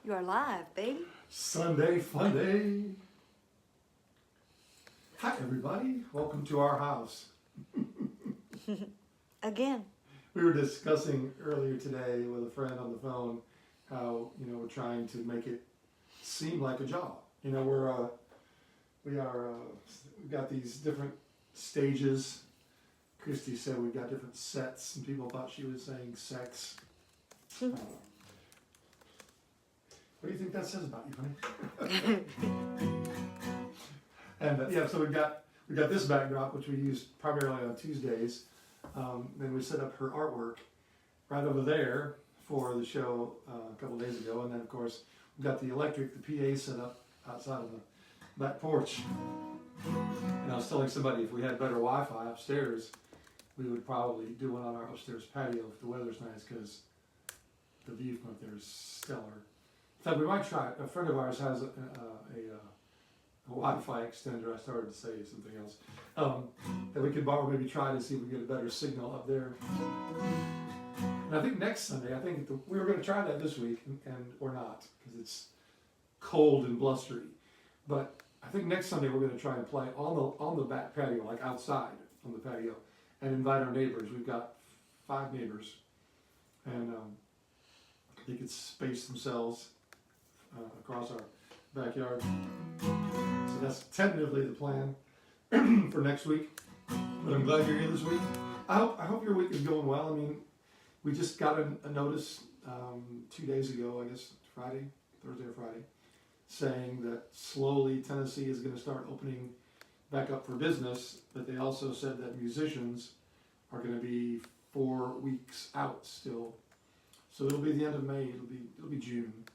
You are live, baby. Sunday fun day. Hi everybody, welcome to our house. Again. We were discussing earlier today with a friend on the phone how, we're trying to make it seem like a job. We've got these different stages. Christy said we've got different sets, and people thought she was saying sex. What do you think that says about you, honey? And so we've got this backdrop, which we use primarily on Tuesdays. Then we set up her artwork right over there for the show a couple days ago, and then of course we've got the PA set up outside of the back porch. And I was telling somebody if we had better Wi-Fi upstairs, we would probably do one on our upstairs patio if the weather's nice, because the view from up there is stellar. In fact, we might try it. A friend of ours has a Wi-Fi extender. I started to say something else that we could borrow, maybe try to see if we get a better signal up there. And I think next Sunday, we were going to try that this week, or not, because it's cold and blustery. But I think next Sunday we're going to try and play on the back patio, like outside on the patio, and invite our neighbors. We've got 5 neighbors, and they could space themselves across our backyard. So that's tentatively the plan for next week. But I'm glad you're here this week. I hope your week is going well. I mean, we just got a notice 2 days ago, I guess Thursday or Friday, saying that slowly Tennessee is going to start opening back up for business. But they also said that musicians are going to be 4 weeks out still. So it'll be the end of May. It'll be June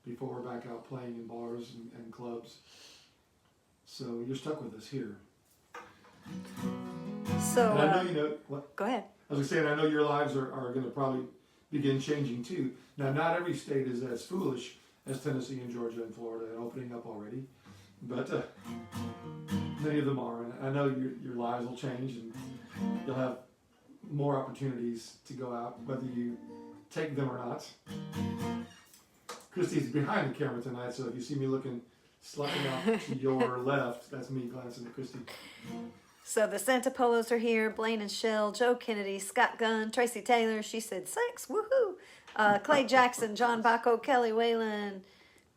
before we're back out playing in bars and clubs. So you're stuck with us here. So and I know what. Go ahead. I was saying, I know your lives are going to probably begin changing too. Now, not every state is as foolish as Tennessee and Georgia and Florida and opening up already, but many of them are. And I know your lives will change, and you'll have more opportunities to go out, whether you take them or not. Christy's behind the camera tonight, so if you see me looking slightly off to your left, that's me glancing at Christy. So the Santa Polos are here. Blaine and Shell, Joe Kennedy, Scott Gunn, Tracy Taylor. She said sex, woohoo. Clay Jackson, John Bacco, Kelly Whalen,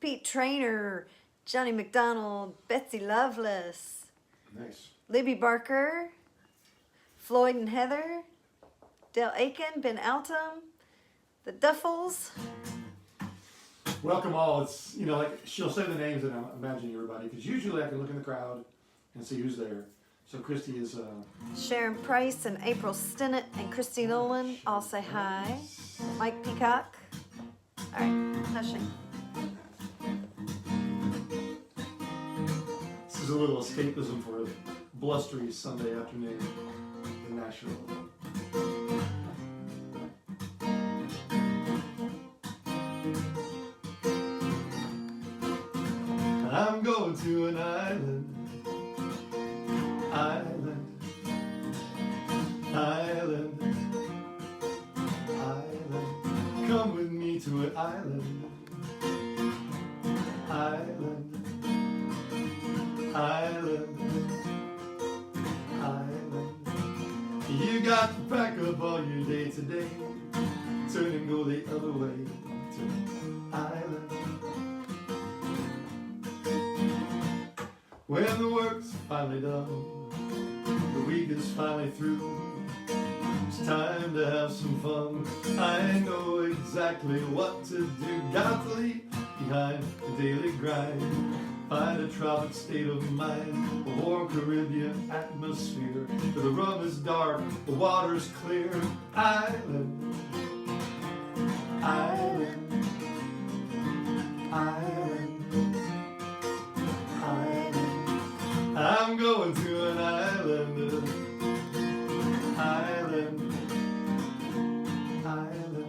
Pete Trainer, Johnny McDonald, Betsy Loveless. Nice. Libby Barker, Floyd and Heather, Del Aiken, Ben Altum, the Duffels. Welcome all. It's, like she'll say the names and I'm imagining everybody, because usually I can look in the crowd and see who's there. So Christy is... Sharon Price and April Stinnett and Christy Nolan all say hi. Mike Peacock. All right, hushing. This is a little escapism for a blustery Sunday afternoon in Nashville. I'm going to an island, island, island, island. Come with me to an island, island, island, island. You got to pack up all your day today, turn and go the other way to an island. When the work's finally done, the week is finally through, it's time to have some fun. I know exactly what to do. Got to leave behind the daily grind, find a tropic state of mind, a warm Caribbean atmosphere, where the rum is dark, the water's clear. Island, island, island. I'm going to an island, island, island,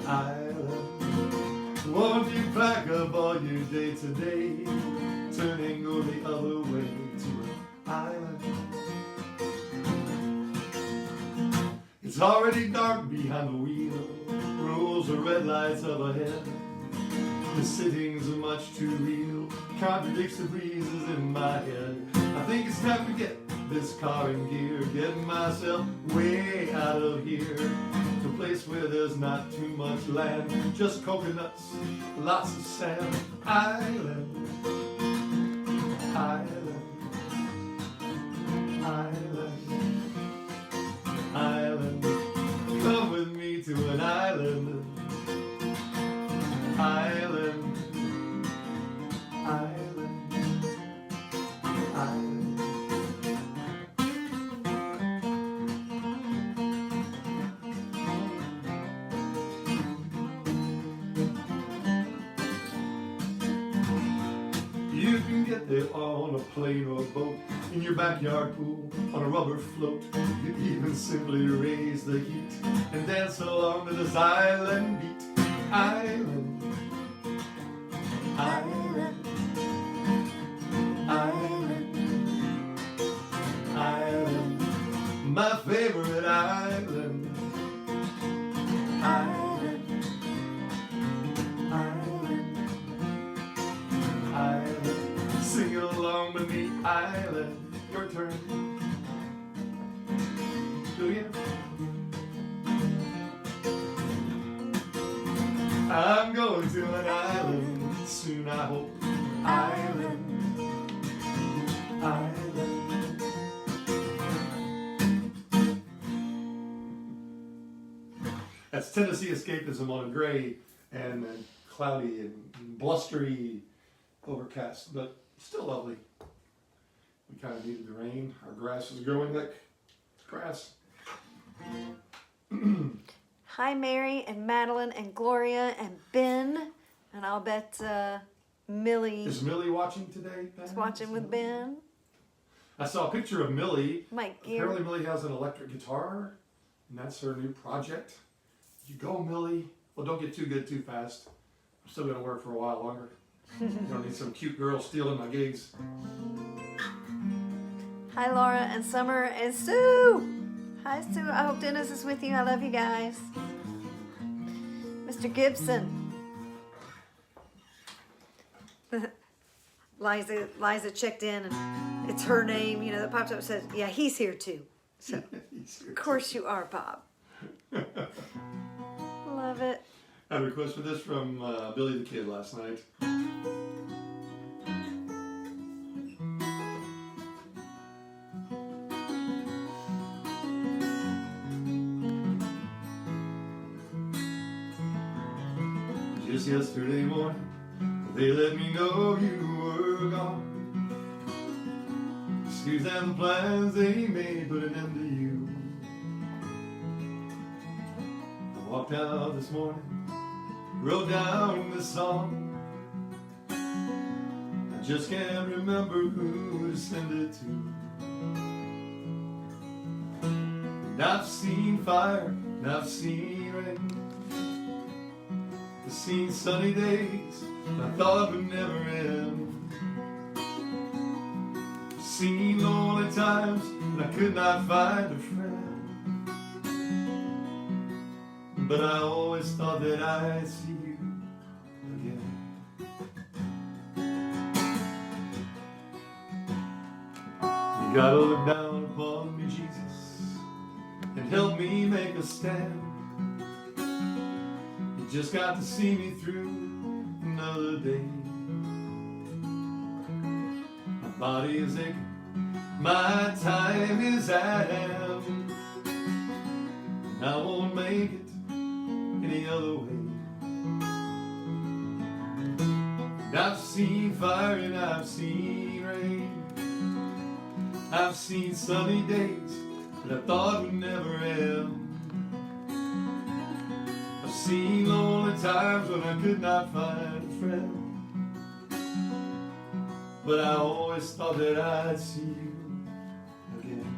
island. Won't you pack up all your day today, turn and go the other way to an island. It's already dark behind the wheel, roll those red lights up ahead. The sitting's much too real, contradicts the breezes in my head. I think it's time to get this car in gear, getting myself way out of here, to a place where there's not too much land, just coconuts, lots of sand. Island, island, island, island. Come with me to an island, island, island, island. You can get there on a plane or a boat, in your backyard pool, on a rubber float. You even simply raise the heat and dance along to this island beat. Island, island, island, island. My favorite island. Island, island, island. Sing along with me, island. Your turn. Do you? I'm going to an island soon, I hope. Island, island. That's Tennessee Escapism on a gray and cloudy and blustery overcast, but still lovely. We kind of needed the rain. Our grass is growing like grass. Hi, Mary and Madeline and Gloria and Ben. And I'll bet Millie Is Millie watching today, Ben? is watching with Ben. I saw a picture of Millie. Mike Apparently Millie has an electric guitar, and that's her new project. You go, Millie. Well, don't get too good too fast. I'm still going to work for a while longer. You don't need some cute girl stealing my gigs. Hi, Laura and Summer and Sue. Hi, Sue. I hope Dennis is with you. I love you guys. Mr. Gibson. Liza checked in and it's her name, you know, that pops up and says, yeah, he's here too. So, of course you are, Bob. Love it. I had a request for this from Billy the Kid last night. Just yesterday morning, they let me know you were gone. Excuse and the plans they made put an end to you. I walked out this morning, wrote down this song. I just can't remember who to send it to. And I've seen fire, and I've seen rain. I've seen sunny days I thought would never end. I've seen lonely times and I could not find a friend. But I always thought that I'd see you again. You gotta look down upon me, Jesus, and help me make a stand. You just got to see me through another day. My body is aching, my time is at hand, and I won't make it any other way. And I've seen fire and I've seen rain. I've seen sunny days that I thought would never end. I've seen lonely times when I could not find a friend. But I always thought that I'd see you again.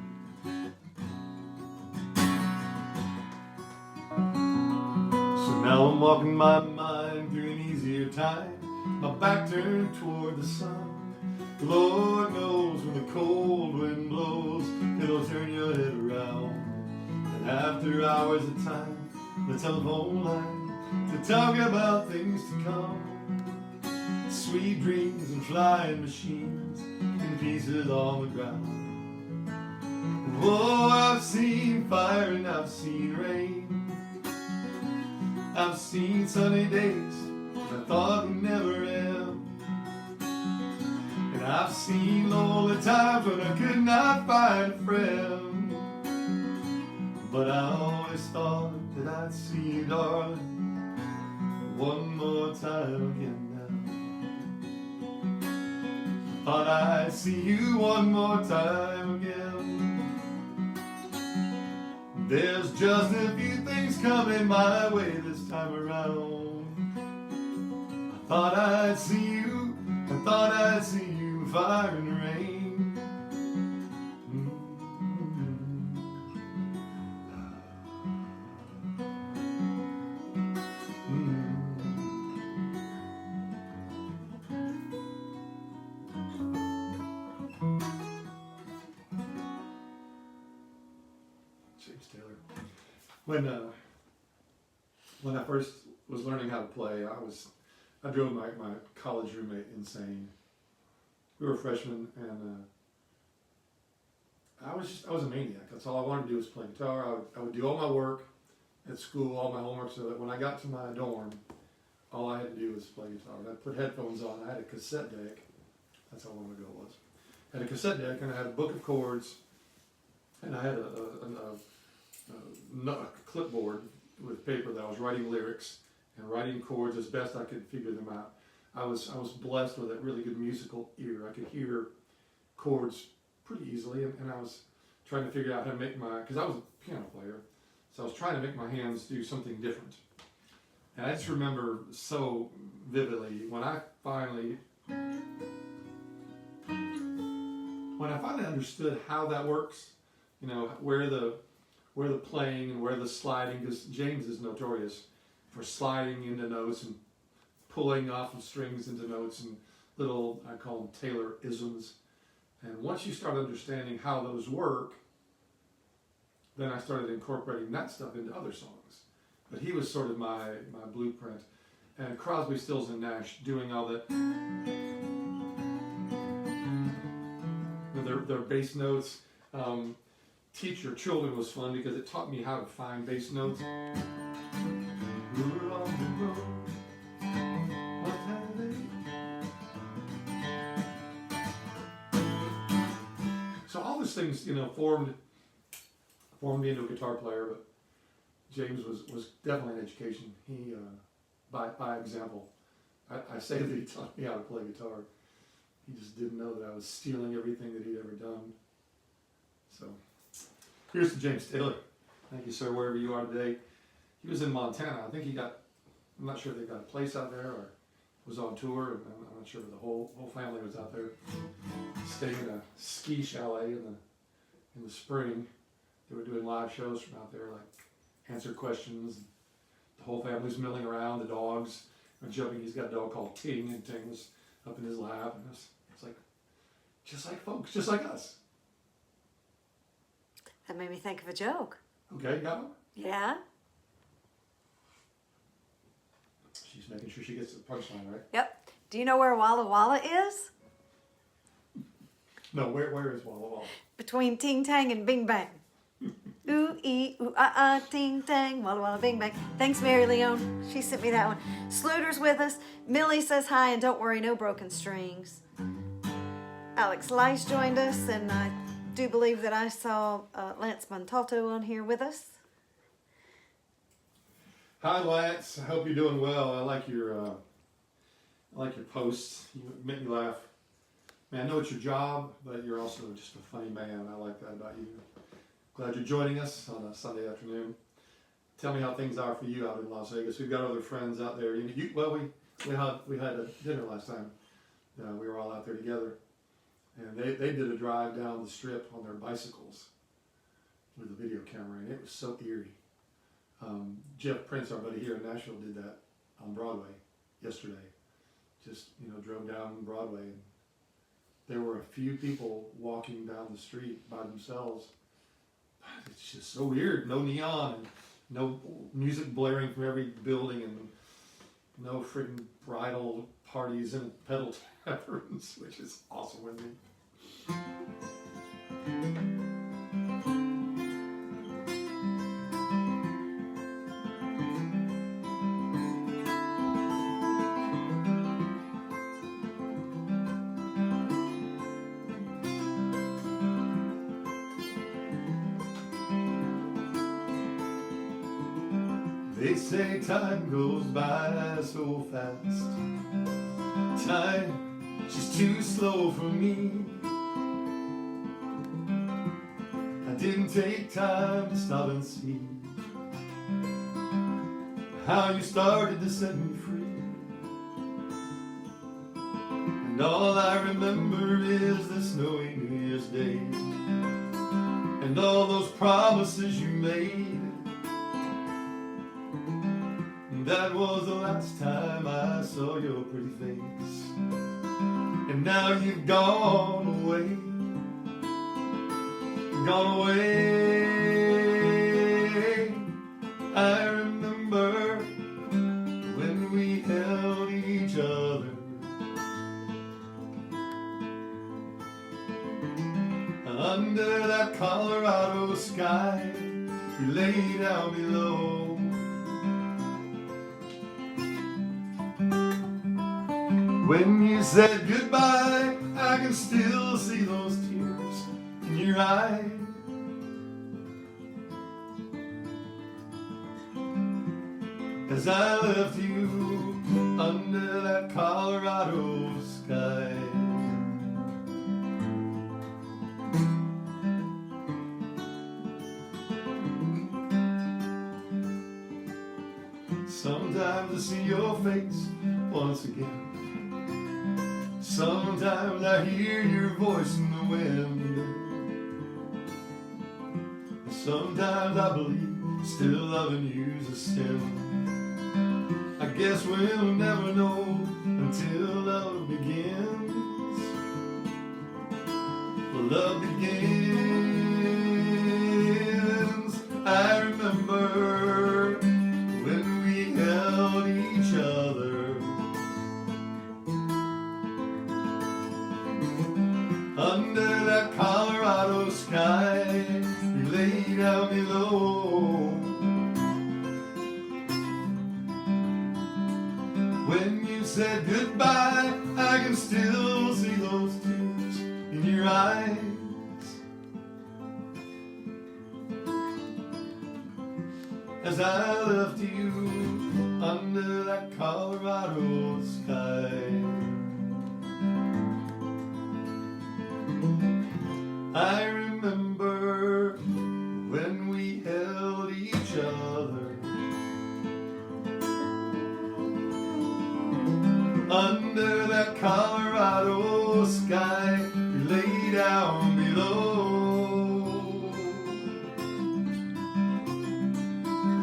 So now I'm walking my mind through an easier time, my back turned toward the sun. The Lord knows when the cold wind blows, it'll turn your head around. And after hours of time, the telephone line to talk about things to come. Sweet dreams and flying machines in pieces on the ground. Oh, I've seen fire and I've seen rain. I've seen sunny days that I thought would never end. And I've seen lonely times when I could not find a friend. But I always thought that I'd see you, darling, one more time again now. Thought I'd see you one more time again. There's just a few things coming my way this time around. I thought I'd see you, I thought I'd see you, fire and rain. James Taylor. When I first was learning how to play, I drove my college roommate insane. We were freshmen, and I was a maniac. That's all I wanted to do was play guitar. I would do all my work at school, all my homework, so that when I got to my dorm, all I had to do was play guitar. And I'd put headphones on. I had a cassette deck. That's how long ago it was. I had a cassette deck, and I had a book of chords, and I had a clipboard with paper that I was writing lyrics and writing chords as best I could figure them out. I was blessed with a really good musical ear. I could hear chords pretty easily, and I was trying to figure out how to make because I was a piano player, so I was trying to make my hands do something different. And I just remember so vividly when I finally understood how that works, you know, where the playing and where the sliding, because James is notorious for sliding into notes and pulling off of strings into notes and little, I call them Taylor-isms. And once you start understanding how those work, then I started incorporating that stuff into other songs. But he was sort of my blueprint. And Crosby, Stills, and Nash doing all that, their bass notes. Teach Your Children was fun because it taught me how to find bass notes. We were on the road. What have they? So all those things, you know, formed me into a guitar player. But James was definitely an education. He, by example, I say that he taught me how to play guitar. He just didn't know that I was stealing everything that he'd ever done. So. Here's to James Taylor. Thank you, sir, wherever you are today. He was in Montana. I think I'm not sure if they got a place out there or was on tour. I'm not sure, but the whole family was out there staying in a ski chalet in the spring. They were doing live shows from out there, like answer questions. The whole family's milling around. The dogs are jumping. He's got a dog called Ting, and Ting was up in his lap. And it's like, just like folks, just like us. That made me think of a joke. Okay, got one? Yeah? She's making sure she gets the punchline right. Yep. Do you know where Walla Walla is? No, where is Walla Walla? Between Ting Tang and Bing Bang. Ooh, ee, ooh, ah, ah, ting tang, Walla Walla, Bing Bang. Thanks, Mary Leone. She sent me that one. Sluter's with us. Millie says hi, and don't worry, no broken strings. Alex Leish joined us, and I do believe that I saw Lance Montalto on here with us. Hi, Lance. I hope you're doing well. I like your posts. You make me laugh. Man, I know it's your job, but you're also just a funny man. I like that about you. Glad you're joining us on a Sunday afternoon. Tell me how things are for you out in Las Vegas. We've got other friends out there. We had a dinner last time. We were all out there together. And they did a drive down the strip on their bicycles with a video camera, and it was so eerie. Jeff Prince, our buddy here in Nashville, did that on Broadway yesterday. Just, drove down Broadway, and there were a few people walking down the street by themselves. It's just so weird. No neon, and no music blaring from every building, and no freaking bridal parties and pedal taverns, which is awesome with me. They say time goes by so fast. Time, she's too slow for me. I didn't take time to stop and see how you started to set me free. And all I remember is the snowy New Year's Day, and all those promises you made. That was the last time I saw your pretty face. And now you've gone away. Gone away. I remember when we held each other. Under that Colorado sky, we lay down below. When you said goodbye, I can still see those tears in your eyes. As I left you under that Colorado sky. Sometimes I see your face once again. Sometimes I hear your voice in the wind. Sometimes I believe still loving you's a sin. I guess we'll never know until love begins. Well, love begins. I remember when we held each other. Under that Colorado sky, we lay down below. When you said goodbye, I can still see those tears in your eyes. As I left you under that Colorado sky. I remember when we held each other under that Colorado sky, we lay down below.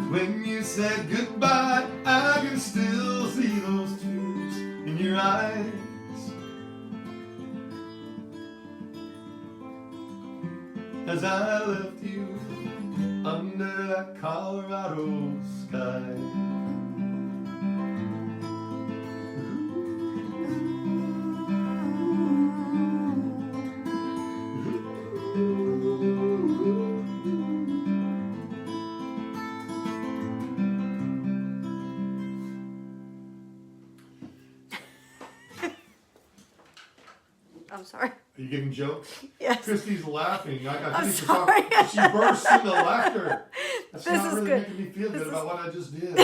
When you said goodbye, I can still see those tears in your eyes. As I left you under that Colorado sky. I'm sorry. Are you getting jokes? Yes. Christy's laughing. I I'm think sorry. she bursts into laughter. That's This not is really good. making me feel good about what I just did.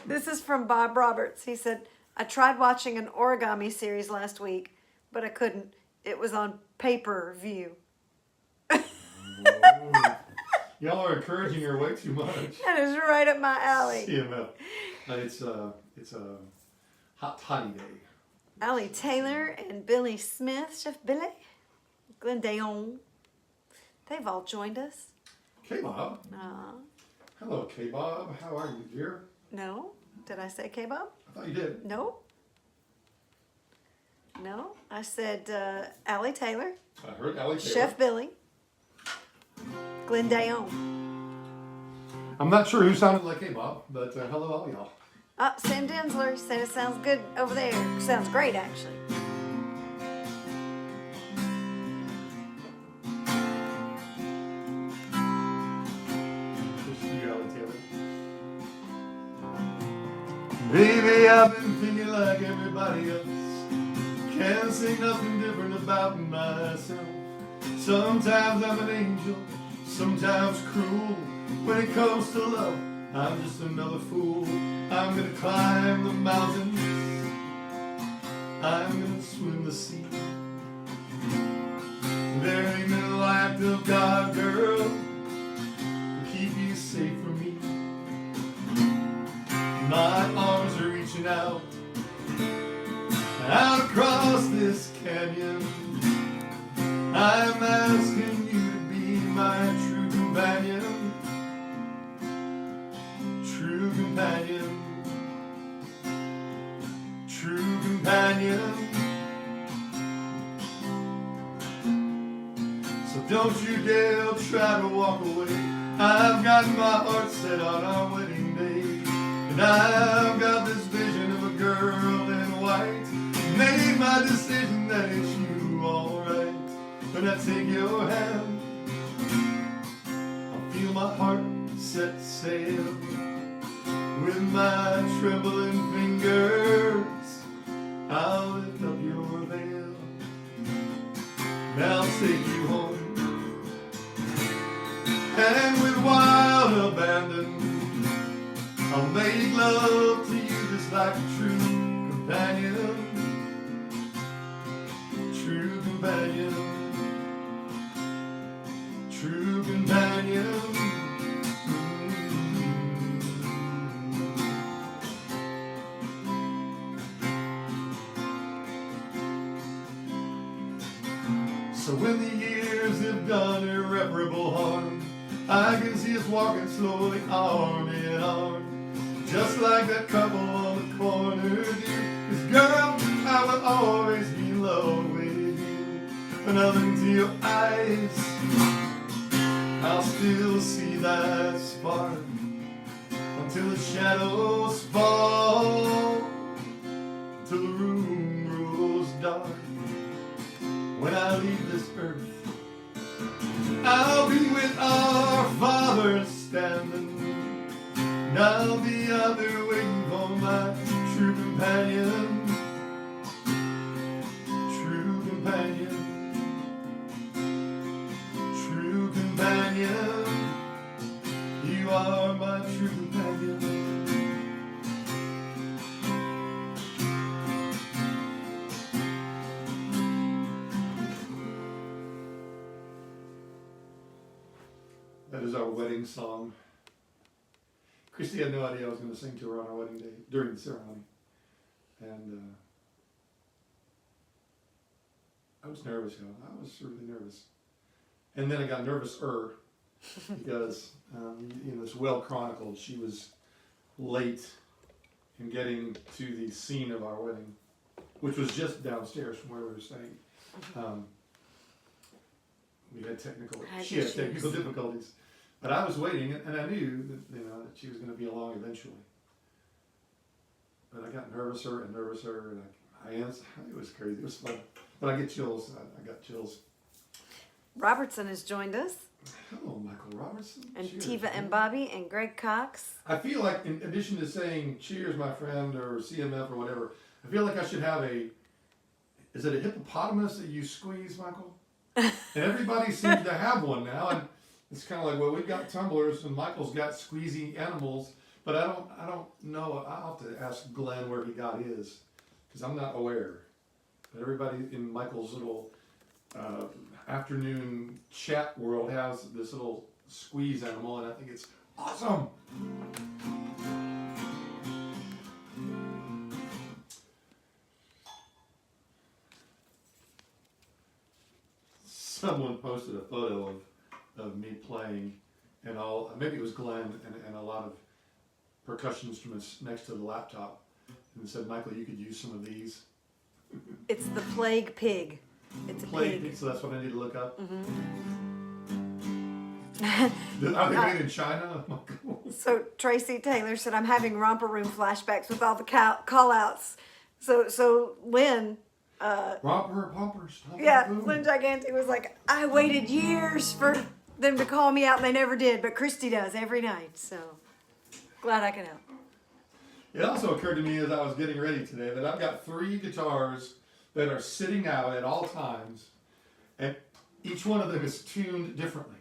This is from Bob Roberts. He said, I tried watching an origami series last week, but I couldn't. It was on pay-per-view. Whoa. Y'all are encouraging her way too much. That is right up my alley. CML. It's a hot toddy day. Allie Taylor and Billy Smith, Chef Billy, Glenn Dayon, they've all joined us. K-Bob. Hello, K-Bob. How are you, dear? No? Did I say K-Bob? I thought you did. No? No? I said Allie Taylor, I heard Allie Taylor. Chef Billy, Glenn Dayon. I'm not sure who sounded like Hey Bob, but hello all y'all. Sam Densler said it sounds good over there. Sounds great, actually. Baby, I've been thinking like everybody else. Can't say nothing different about myself. Sometimes I'm an angel, sometimes cruel. When it comes to love, I'm just another fool. I'm gonna climb the mountains, I'm gonna swim the sea. There ain't no act of God, girl, to keep you safe from me. My arms are reaching out across this canyon. I'm asking you to be my true companion. True companion. True companion. So don't you dare try to walk away. I've got my heart set on our wedding day. And I've got this vision of a girl in white. Made my decision that it's you, alright. When I take your hand, I'll feel my heart set sail. With my trembling fingers, I'll lift up your veil. And I'll take you home. And with wild abandon, I'll make love to you just like a true companion. True companion. True companion. So when the years have done irreparable harm, I can see us walking slowly arm in arm. Just like that couple on the corner, dear. 'Cause girl, I will always be in love with you. When I look into your eyes, I'll still see that spark. Until the shadows fall, till the room grows dark. When I leave this earth, I'll be with our Father standing. And I'll be out there waiting for my true companion. True companion. True companion. You are my true companion. That is our wedding song. Christy had no idea I was going to sing to her on our wedding day, during the ceremony. And I was nervous, you know. I was really nervous. And then I got nervous-er because, you know, it's well chronicled. She was late in getting to the scene of our wedding, which was just downstairs from where we were staying. We had she had technical difficulties. But I was waiting, and I knew that, you know, that she was going to be along eventually. But I got nervouser and nervouser, and I answered. It was crazy. It was fun. But I get chills. I got chills. Robertson has joined us. Hello, Michael Robertson. And Cheers, Tiva man. and Bobby and Greg Cox. I feel like, in addition to saying cheers, my friend, or CMF or whatever, I feel like I should have is it a hippopotamus that you squeeze, Michael? And everybody seems to have one now, and it's kind of like, well, we've got tumblers, and Michael's got squeezy animals, but I don't know. I'll have to ask Glenn where he got his, because I'm not aware. But everybody in Michael's little afternoon chat world has this little squeeze animal, and I think it's awesome. Someone posted a photo of me playing, and maybe it was Glenn, and a lot of percussion instruments next to the laptop, and said, Michael, you could use some of these. It's the plague pig. It's a pig. So that's what I need to look up. Mm-hmm. Are they made in China? So Tracy Taylor said, I'm having romper room flashbacks with all the call outs. So Lynn, Romper, pomper, stomper, yeah, boom. Lynn Giganti was like, I waited years for them to call me out and they never did, but Christy does every night. So glad I can help. It also occurred to me as I was getting ready today that I've got 3 guitars that are sitting out at all times, and each one of them is tuned differently.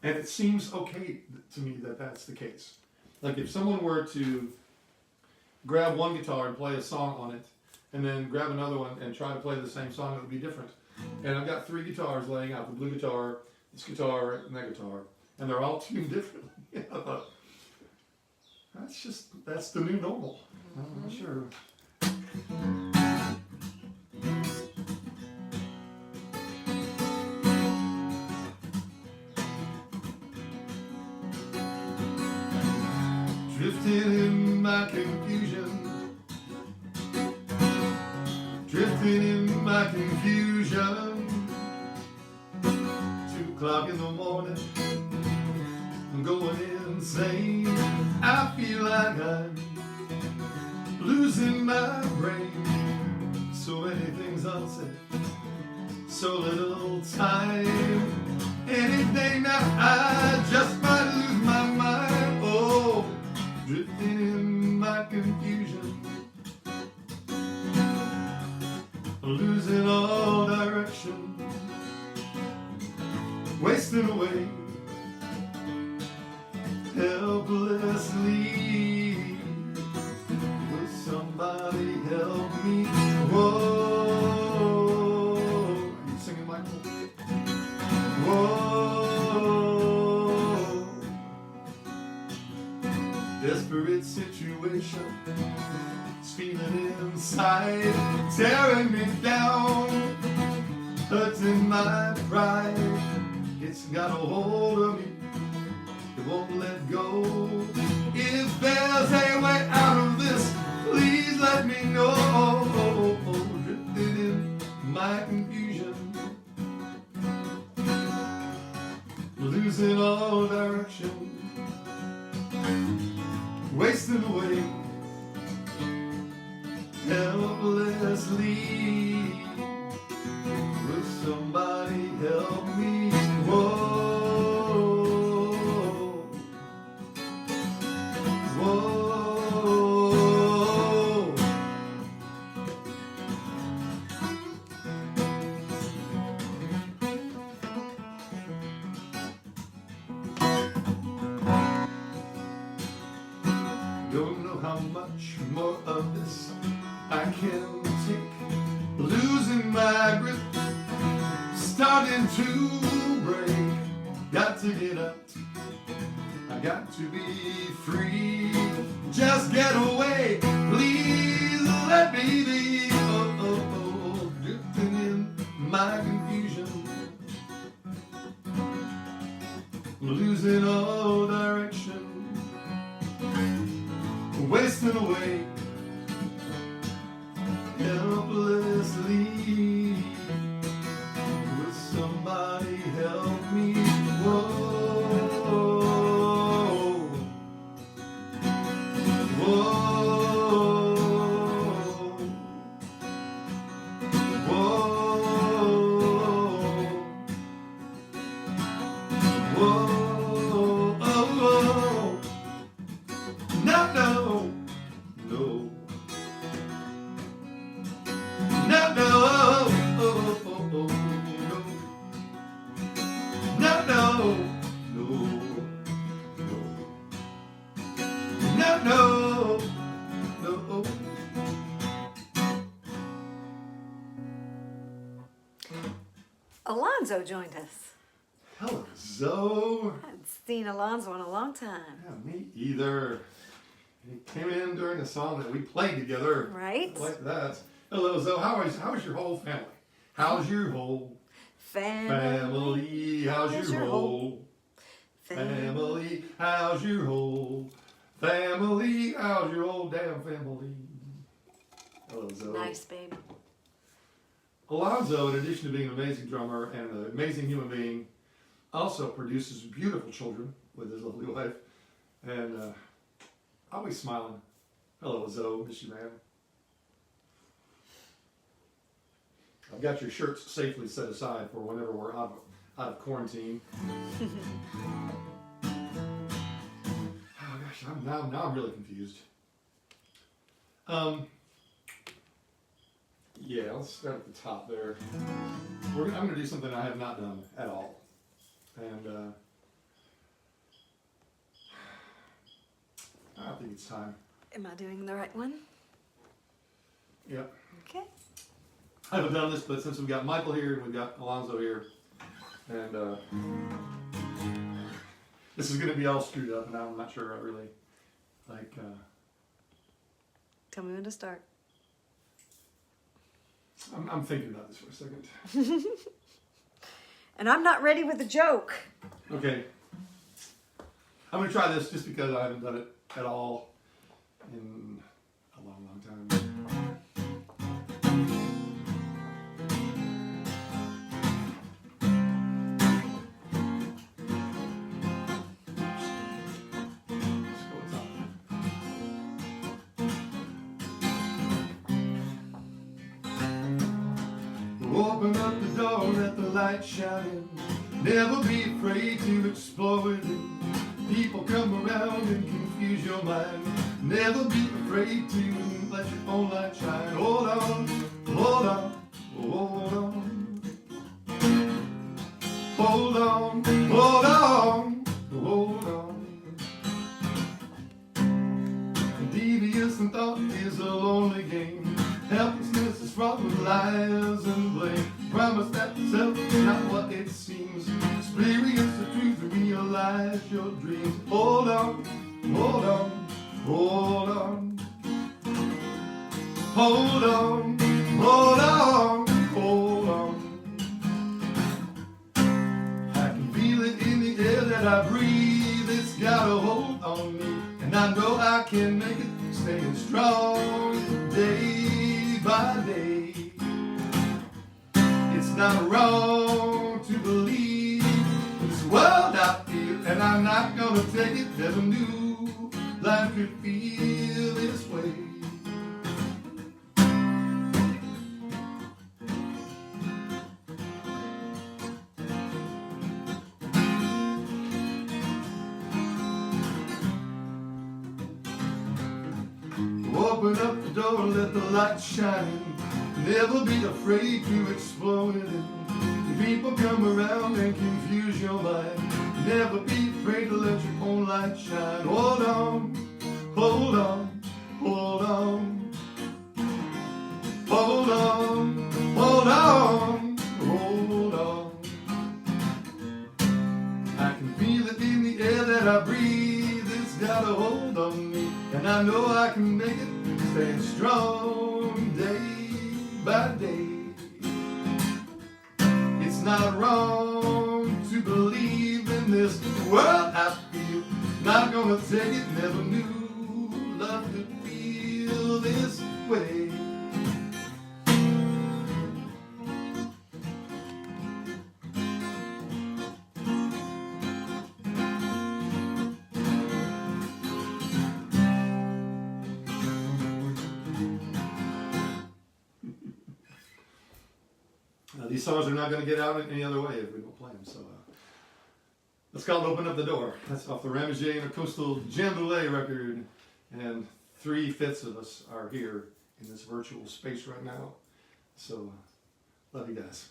And it seems okay to me that that's the case. Like if someone were to grab one guitar and play a song on it, and then grab another one and try to play the same song, it would be different. And I've got 3 guitars laying out, the blue guitar, this guitar, and that guitar, and they're all tuned differently. I thought, that's the new normal. I'm not sure. Drifting in my confusion, drifting in my confusion. 2:00 in the morning, I'm going insane. I feel like I'm losing my brain. So many things unsaid, so little time. Anything now, I just might lose my mind. Oh, drifting in my confusion, losing all direction, wasting away helplessly. Will somebody help me? Whoa, are you singing, Michael? Whoa, desperate situation, it's feeling inside, tearing me down, hurting my pride. It's got a hold of me, it won't let go. If there's a way out of this, please let me know. Drifting in my confusion, losing all direction, wasting away helplessly. Will somebody help me? Whoa, whoa. Don't know how much more of this I can take. Losing my grip, starting to break. Got to get out, I got to be free. Just get away, please let me be. Oh, oh, oh, drifting in my confusion, losing all direction, wasting away helplessly. Will somebody help me? Whoa, whoa, whoa, whoa, oh, oh. No, no, no. No, no, oh, oh, oh, oh, no. No, no, no, no, no, no, no. Alonzo joined us. Hello, Zoe. I hadn't seen Alonzo in a long time. Yeah, me either. He came in during a song that we played together. Right? Like that. Hello, Zoe. How's your whole family? How's your whole family? How's your whole family? How's your whole family? How's your whole damn family? Hello, Zoe. Nice, baby. Alonzo, in addition to being an amazing drummer and an amazing human being, also produces beautiful children with his lovely wife, And always smiling. Hello, Zoe. Miss you, man. I've got your shirts safely set aside for whenever we're out of quarantine. Oh gosh, now I'm really confused. Yeah, let's start at the top there. I'm going to do something I have not done at all, and I think it's time. Am I doing the right one? Yep. Okay. I haven't done this, but since we've got Michael here and we've got Alonzo here, and this is going to be all screwed up, and I'm not sure I really like. Tell me when to start. I'm thinking about this for a second. And I'm not ready with a joke. Okay. I'm going to try this just because I haven't done it at all in a long, long time. Let's go with top. Open up the door, let the light shine in. Never be afraid to explore it. People come around and confuse your mind. Never be afraid to let your own light shine. Hold on, hold on, hold on. Hold on, hold on, hold on. Devious and thought is a lonely game. Helplessness is fraught with lies and blame. Promise that self is not what it seems. Experience the truth and realize your dreams. Hold on, hold on, hold on. Hold on, hold on, hold on. I can feel it in the air that I breathe. It's got a hold on me, and I know I can make it. Staying strong day by day. It's not wrong to believe in this world I feel, and I'm not gonna take it. Never knew life could feel this way. Open up the door, let the light shine. Never be afraid to explore it. People come around and confuse your mind. Never be afraid to let your own light shine. Hold on, hold on, hold on. Hold on, hold on, hold on. I can feel it in the air that I breathe. It's got a hold on me, and I know I can make it. Staying strong day by day. It's not wrong to believe in this world I feel. Not gonna take it, never knew love could feel this way. These songs are not going to get out any other way if we don't play them. So let's call it Open Up the Door. That's off the Ramajay and Coastal Jambalay record. And 3/5 of us are here in this virtual space right now. So love you guys.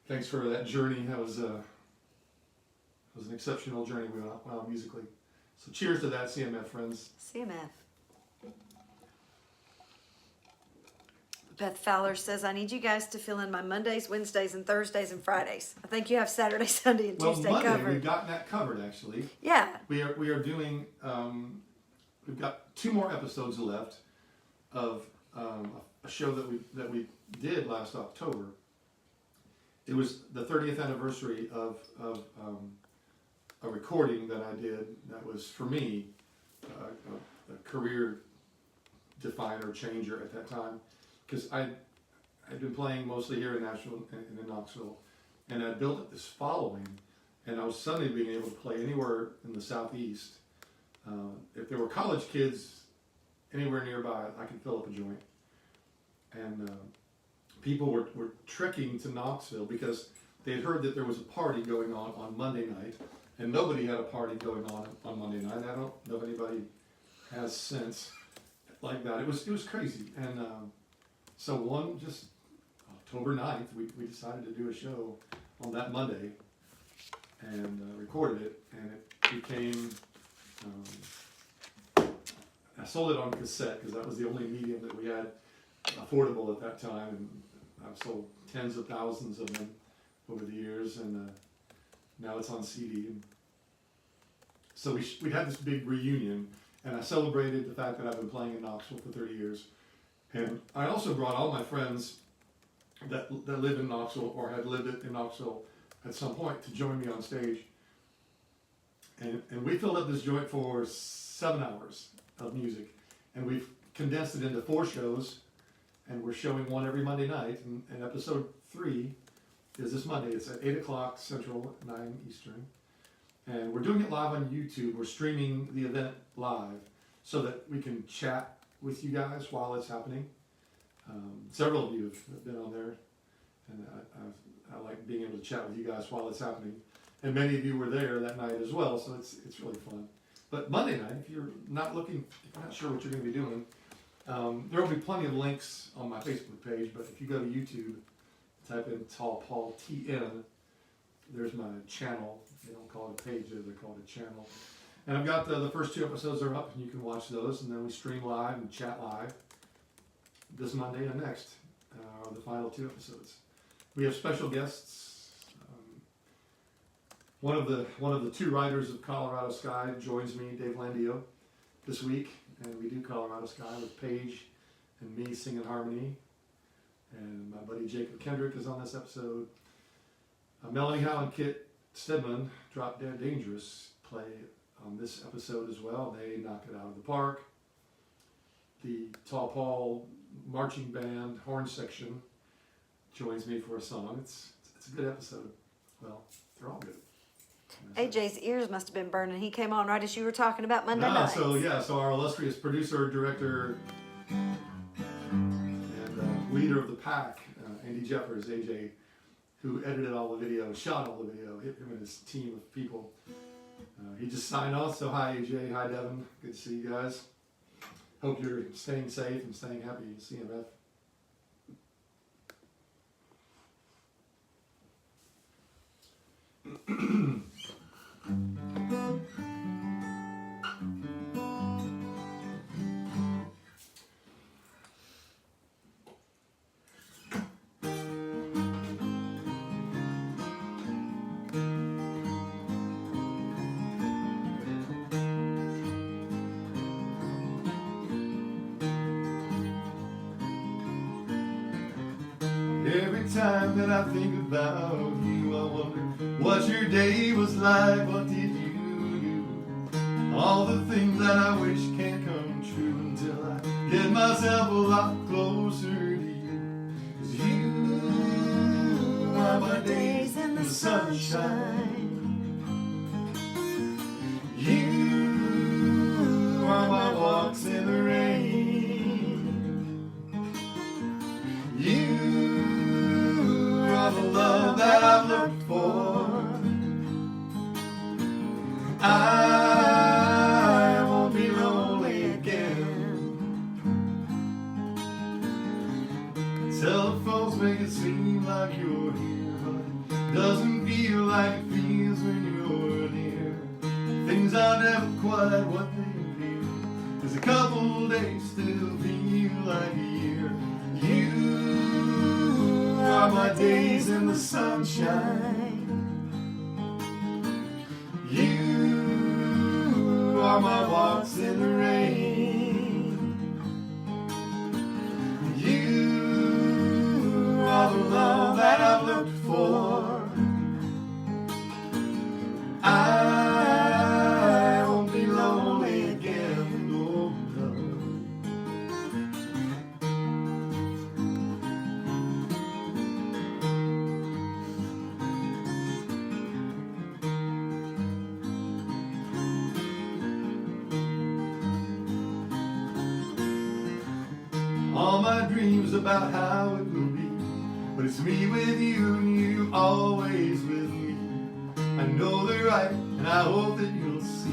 Thanks for that journey. That was an exceptional journey we went on musically. So cheers to that, CMF friends. CMF. Beth Fowler says, I need you guys to fill in my Mondays, Wednesdays, and Thursdays and Fridays. I think you have Saturday, Sunday, and Tuesday Monday, covered. we've gotten that covered actually. Yeah. We are doing. We've got 2 more episodes left of a show that we did last October. It was the 30th anniversary of a recording that I did that was for me a career definer, changer at that time. Because I'd been playing mostly here in Nashville and in Knoxville, and I built up this following, and I was suddenly being able to play anywhere in the Southeast If there were college kids anywhere nearby, I could fill up a joint. And people were trekking to Knoxville because they had heard that there was a party going on Monday night, and nobody had a party going on Monday night. I don't know if anybody has since like that. It was crazy. And so just October 9th, we decided to do a show on that Monday and recorded it, and it became, I sold it on cassette because that was the only medium that we had affordable at that time, and I've sold tens of thousands of them over the years, and now it's on CD. And so we had this big reunion, and I celebrated the fact that I've been playing in Knoxville for 30 years. And I also brought all my friends that live in Knoxville or had lived in Knoxville at some point to join me on stage. And we filled up this joint for 7 hours of music, and we've condensed it into 4 shows, and we're showing one every Monday night. And episode 3 is this Monday. It's at 8 o'clock Central, 9 Eastern. And we're doing it live on YouTube. We're streaming the event live so that we can chat with you guys while it's happening. Several of you have been on there, and I like being able to chat with you guys while it's happening. And many of you were there that night as well, so it's really fun. But Monday night, if you're not sure what you're going to be doing, there will be plenty of links on my Facebook page. But if you go to YouTube, type in Tall Paul TN, there's my channel. They don't call it a page, they're called a channel. And I've got the first 2 episodes are up, and you can watch those. And then we stream live and chat live this Monday and next, are the final 2 episodes. We have special guests. One of the 2 writers of Colorado Sky joins me, Dave Landio, this week, and we do Colorado Sky with Paige and me singing harmony. And my buddy Jacob Kendrick is on this episode. Melanie Howe and Kit Stedman, Drop Dead Dangerous, play on this episode as well. They knock it out of the park. The Tall Paul marching band horn section joins me for a song. It's a good episode. Well, they're all good. AJ's ears must have been burning. He came on right as you were talking about Monday night. So our illustrious producer, director, and leader of the pack, Andy Jeffers, AJ, who edited all the video, shot all the video, him and his team of people. He just signed off, so hi AJ, hi Devin, good to see you guys. Hope you're staying safe and staying happy. See you, Beth. Every time that I think about you, I wonder what your day was like. What did you do? All the things that I wish can't come true until I get myself a lot closer to you. 'Cause you are my days in the sunshine. You are my walks in the rain. You are the love that I've looked for. I won't be lonely again. Telephones make it seem like you're here, but it doesn't feel like it feels when you're near. Things are never quite what they feel, 'cause a couple days still feel like a year. You are my days in the sunshine. You are my walks in the rain. You are the love that I've looked for. I won't be lonely again, no, no. all my dreams about how it will be. But it's me with you and you always with me. I know they're right and I hope that you'll see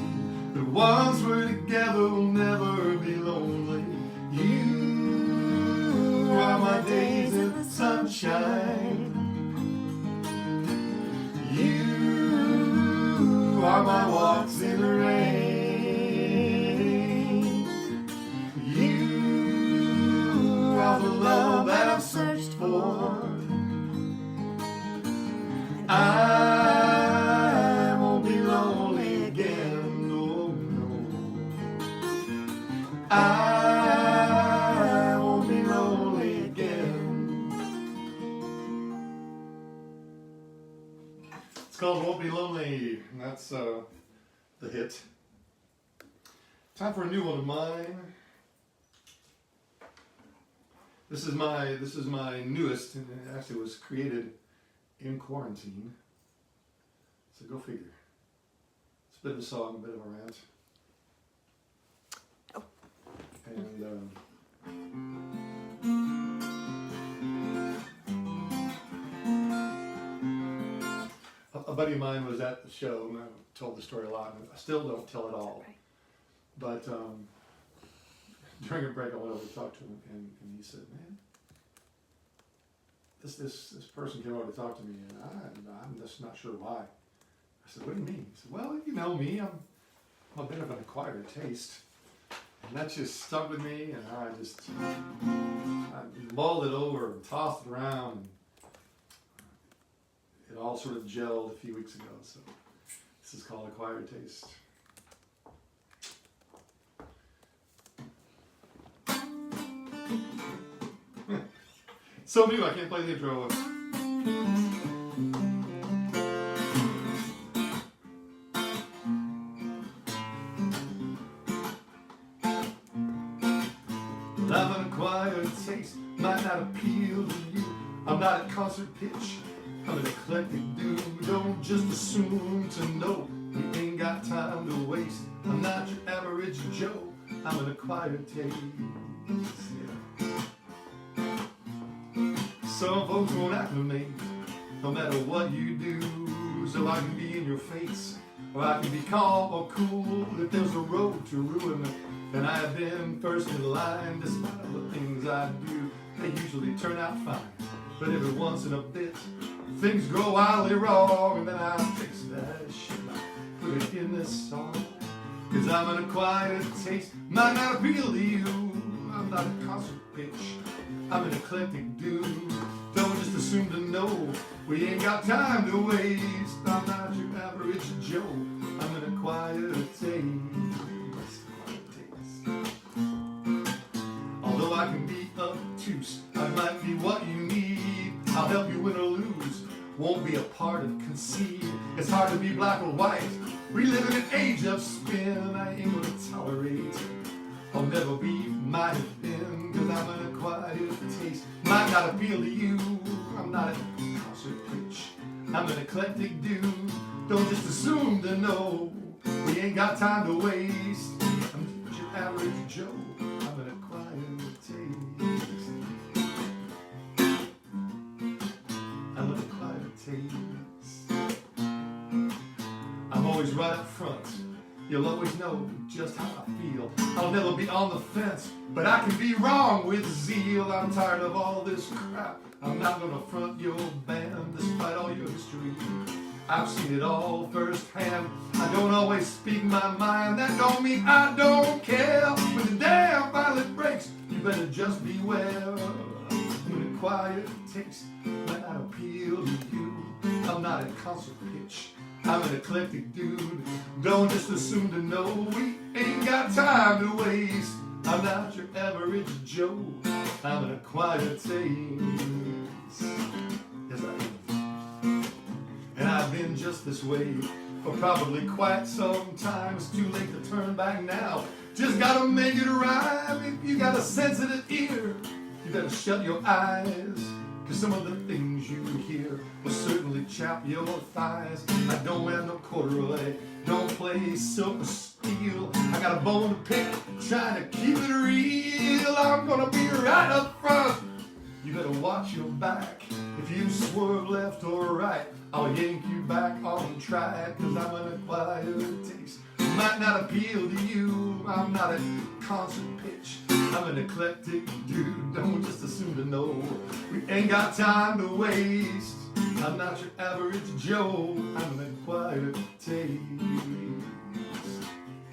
that once we're together we'll never be lonely. You are my days in the sunshine. You are my walks in the rain. You are the love that I've searched for. I won't be lonely again, no, no. I won't be lonely again. It's called Won't Be Lonely, and that's the hit. Time for a new one of mine. This is my newest, and it actually was created in quarantine. So go figure. It's a bit of a song, a bit of a rant. Oh. And a buddy of mine was at the show, and I told the story a lot, and I still don't tell it all. Right. But during a break, I went over to talk to him, and he said, "Man, this person came over to talk to me, and I'm just not sure why." I said, "What do you mean?" He said, "Well, you know me, I'm a bit of an acquired taste, and that just stuck with me, and I mulled it over and tossed it around, and it all sort of gelled a few weeks ago. So this is called Acquired Taste." So new, I can't play the intro. Well, I've an acquired taste, might not appeal to you. I'm not at concert pitch, I'm an eclectic dude. Don't just assume to know, you ain't got time to waste. I'm not your average Joe, I'm an acquired taste. Yeah. Some folks won't acclimate, no matter what you do. So I can be in your face, or I can be calm or cool. If there's a road to ruin, then I have been first in line. Despite all the things I do, they usually turn out fine. But every once in a bit, things go wildly wrong, and then I fix that shit. I put it in this song, 'cause I'm an acquired taste. Might not appeal to you, I'm not a concert pitch, I'm an eclectic dude. Don't just assume to know, we ain't got time to waste. I'm not your average Joe, I'm an acquired taste. Although I can be obtuse, I might be what you need. I'll help you win or lose, won't be a part of conceit. It's hard to be black or white, we live in an age of spin. I ain't gonna tolerate, I'll never be, might have been. 'Cause I'm an acquired taste, might not appeal to you. I'm not a concert pitch, I'm an eclectic dude. Don't just assume to know, we ain't got time to waste. I'm just your average Joe, I'm an acquired taste. I'm an acquired taste. I'm always right up front, you'll always know just how I feel. I'll never be on the fence, but I can be wrong with zeal. I'm tired of all this crap, I'm not gonna front your band. Despite all your history, I've seen it all firsthand. I don't always speak my mind, that don't mean I don't care. When the dam finally breaks, you better just beware. I'm an acquired taste, might not appeal to you. I'm not a concert pitch, I'm an eclectic dude. Don't just assume to know, we ain't got time to waste. I'm not your average Joe, I'm an acquired taste. Yes, I am. And I've been just this way for probably quite some time. It's too late to turn back now, just gotta make it rhyme. If you got a sensitive ear, you better shut your eyes, 'cause some of the things you hear will certainly chap your thighs. I don't wear no corduroy, don't play silk or steel. I got a bone to pick, trying to keep it real. I'm gonna be right up front. You better watch your back. If you swerve left or right, I'll yank you back on track. Cause I'm an acquired taste. Might not appeal to you. I'm not a concert pitch. I'm an eclectic dude. Don't just assume to know. We ain't got time to waste. I'm not your average Joe. I'm an acquired taste.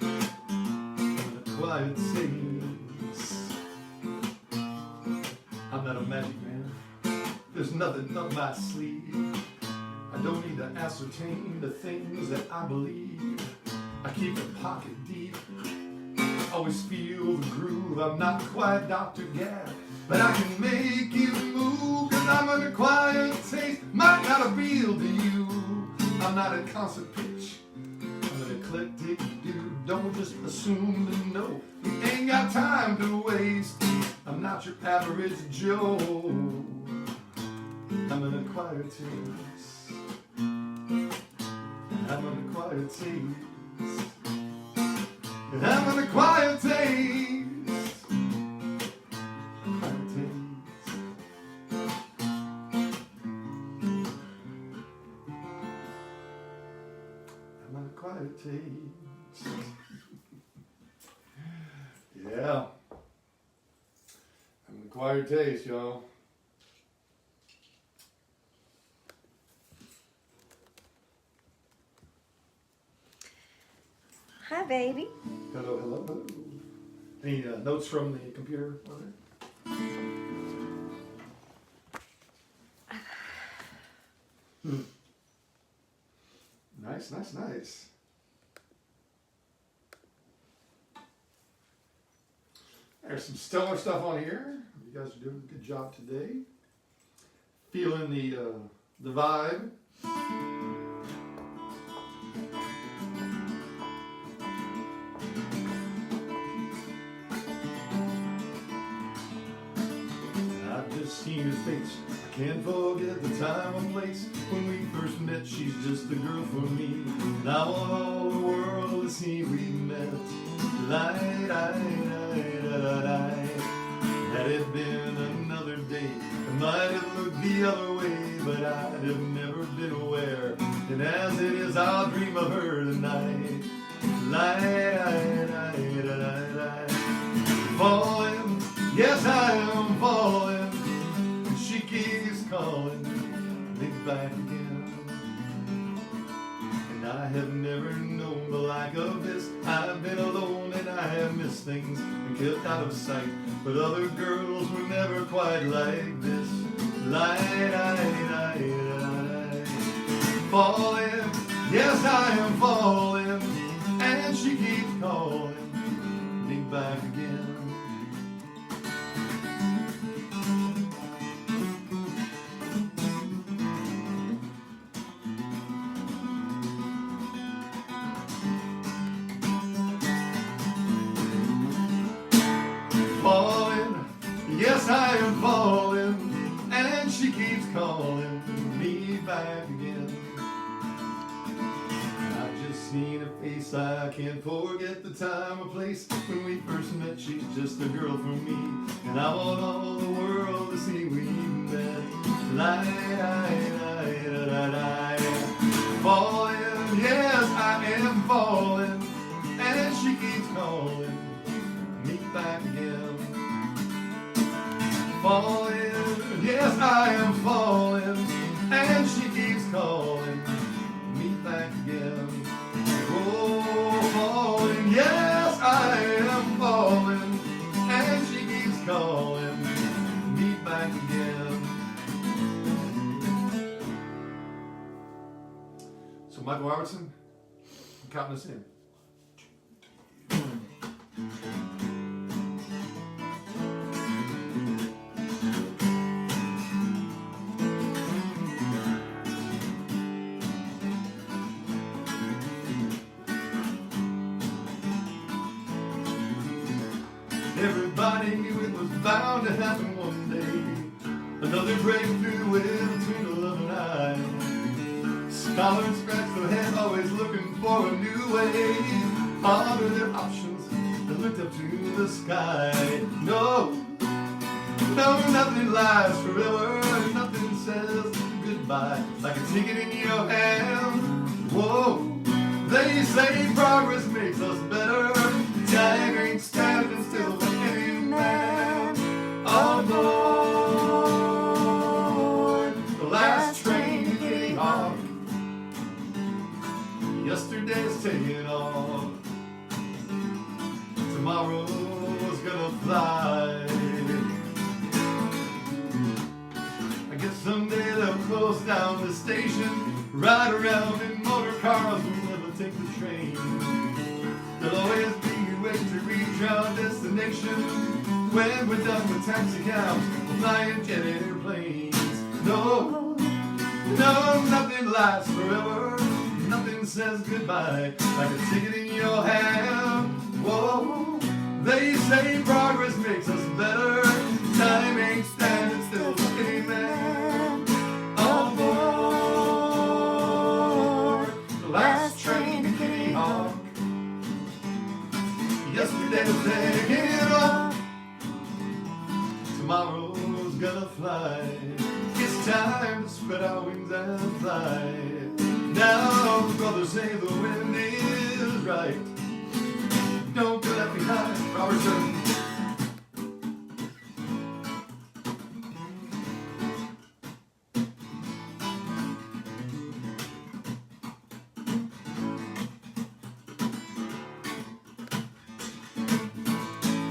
I'm an acquired taste. I'm not a magic man. There's nothing up my sleeve. I don't need to ascertain the things that I believe. I keep a pocket deep. Always feel the groove. I'm not quite Dr. Gad, but I can make you move. Cause I'm an acquired taste. Might not appeal to you. I'm not a concert pitch. I'm an eclectic dude. Don't just assume to know. We ain't got time to waste. I'm not your average Joe. I'm an acquired taste. I'm an acquired taste. I'm an acquired taste. Acquired taste. I'm an acquired taste. Yeah. I'm an acquired taste, y'all. Hi, baby. Hello, hello, hello. Any notes from the computer? Nice, nice, nice. There's some stellar stuff on here. You guys are doing a good job today. Feeling the vibe. Seen her face. I can't forget the time and place when we first met. She's just the girl for me. And I want all the world to see we met. Had it been another day, I might have looked the other way, but I'd have never been aware. And as it is, I'll dream of her tonight. Falling, yes, I am falling. She keeps calling me back again. And I have never known the like of this. I've been alone and I have missed things and kept out of sight. But other girls were never quite like this. Falling, yes I am falling. And she keeps calling me back again. Falling, yes I am falling, and she keeps calling me back again. I've just seen her face, I can't forget the time or place when we first met. She's just a girl for me, and I want all the world to see we met. Falling, yes I am falling, and she keeps calling me back again. Falling, yes I am falling, and she keeps calling me back again. Oh, falling, yes I am falling, and she keeps calling me back again. So Michael Robertson, I'm counting us in. Everybody knew it was bound to happen one day. Another breakthrough with between a love and I. Scholars scratched their head, always looking for a new way. Pondered their options and looked up to the sky. No, No, nothing lasts forever, nothing says goodbye like a ticket in your hand. Whoa, they say progress makes us better. Time ain't standing still for any man. On board the last train to Kitty Hawk. Yesterday's taking off. Tomorrow's gonna fly. I guess someday they'll close down the station. Ride around in motor cars, we'll never take the train. There'll always be a way to reach our destination. When we're done with taxi cabs, we'll fly in jet airplanes. No, no, nothing lasts forever. Nothing says goodbye like a ticket in your hand. Whoa, they say progress makes us better. Time ain't standing still for any man. On board the last train to Kitty Hawk. Yesterday's taking off. Tomorrow's gonna fly. It's time to spread our wings and fly. Now, brothers say the wind is right. Don't get left behind, Robertson.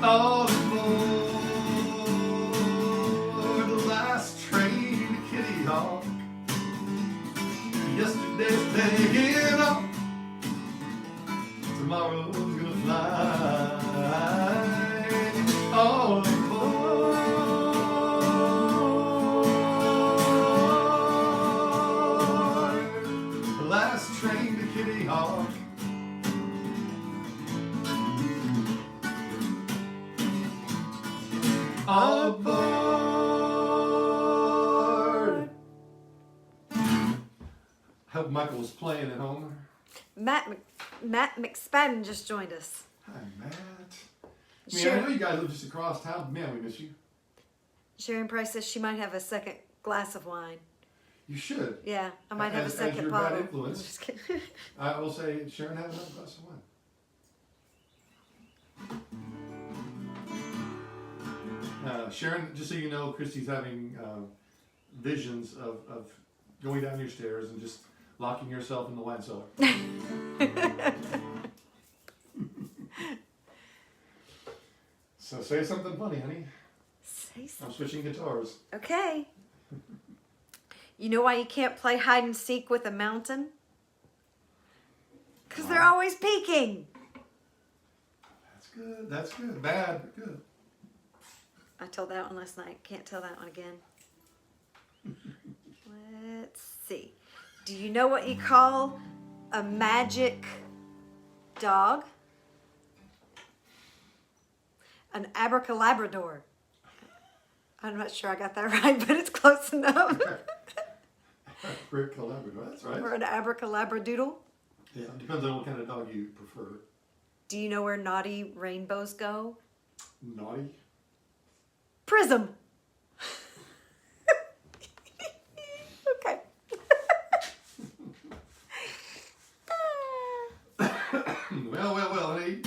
All aboard the last train to Kitty Hawk. Yesterday's taking off. Tomorrow's gonna fly. All aboard the last train to Kitty Hawk. All aboard. Hope Michael was playing at home. Matt McSpadden just joined us. Hi, Matt. I Sure. know you guys live just across town. Man, we miss you. Sharon Price says she might have a second glass of wine. You should. Yeah, I might have a As second your bottle. bad influence. Just kidding. I will say, Sharon, have another glass of wine. Sharon, just so you know, Christy's having visions of going down your stairs and just locking herself in the wine cellar. So say something funny, honey. Say I'm something. switching guitars. Okay. You know why you can't play hide and seek with a mountain? Because they're always peeking. That's good. That's good. Bad, but good. I told that one last night. Can't tell that one again. Let's see. Do you know what you call a magic dog? An abracalabrador. I'm not sure I got that right, but it's close enough. Great collaborator. That's right. Or an abracalabradoodle. Yeah, it depends on what kind of dog you prefer. Do you know where naughty rainbows go? Naughty? Prism. Okay. Well, honey.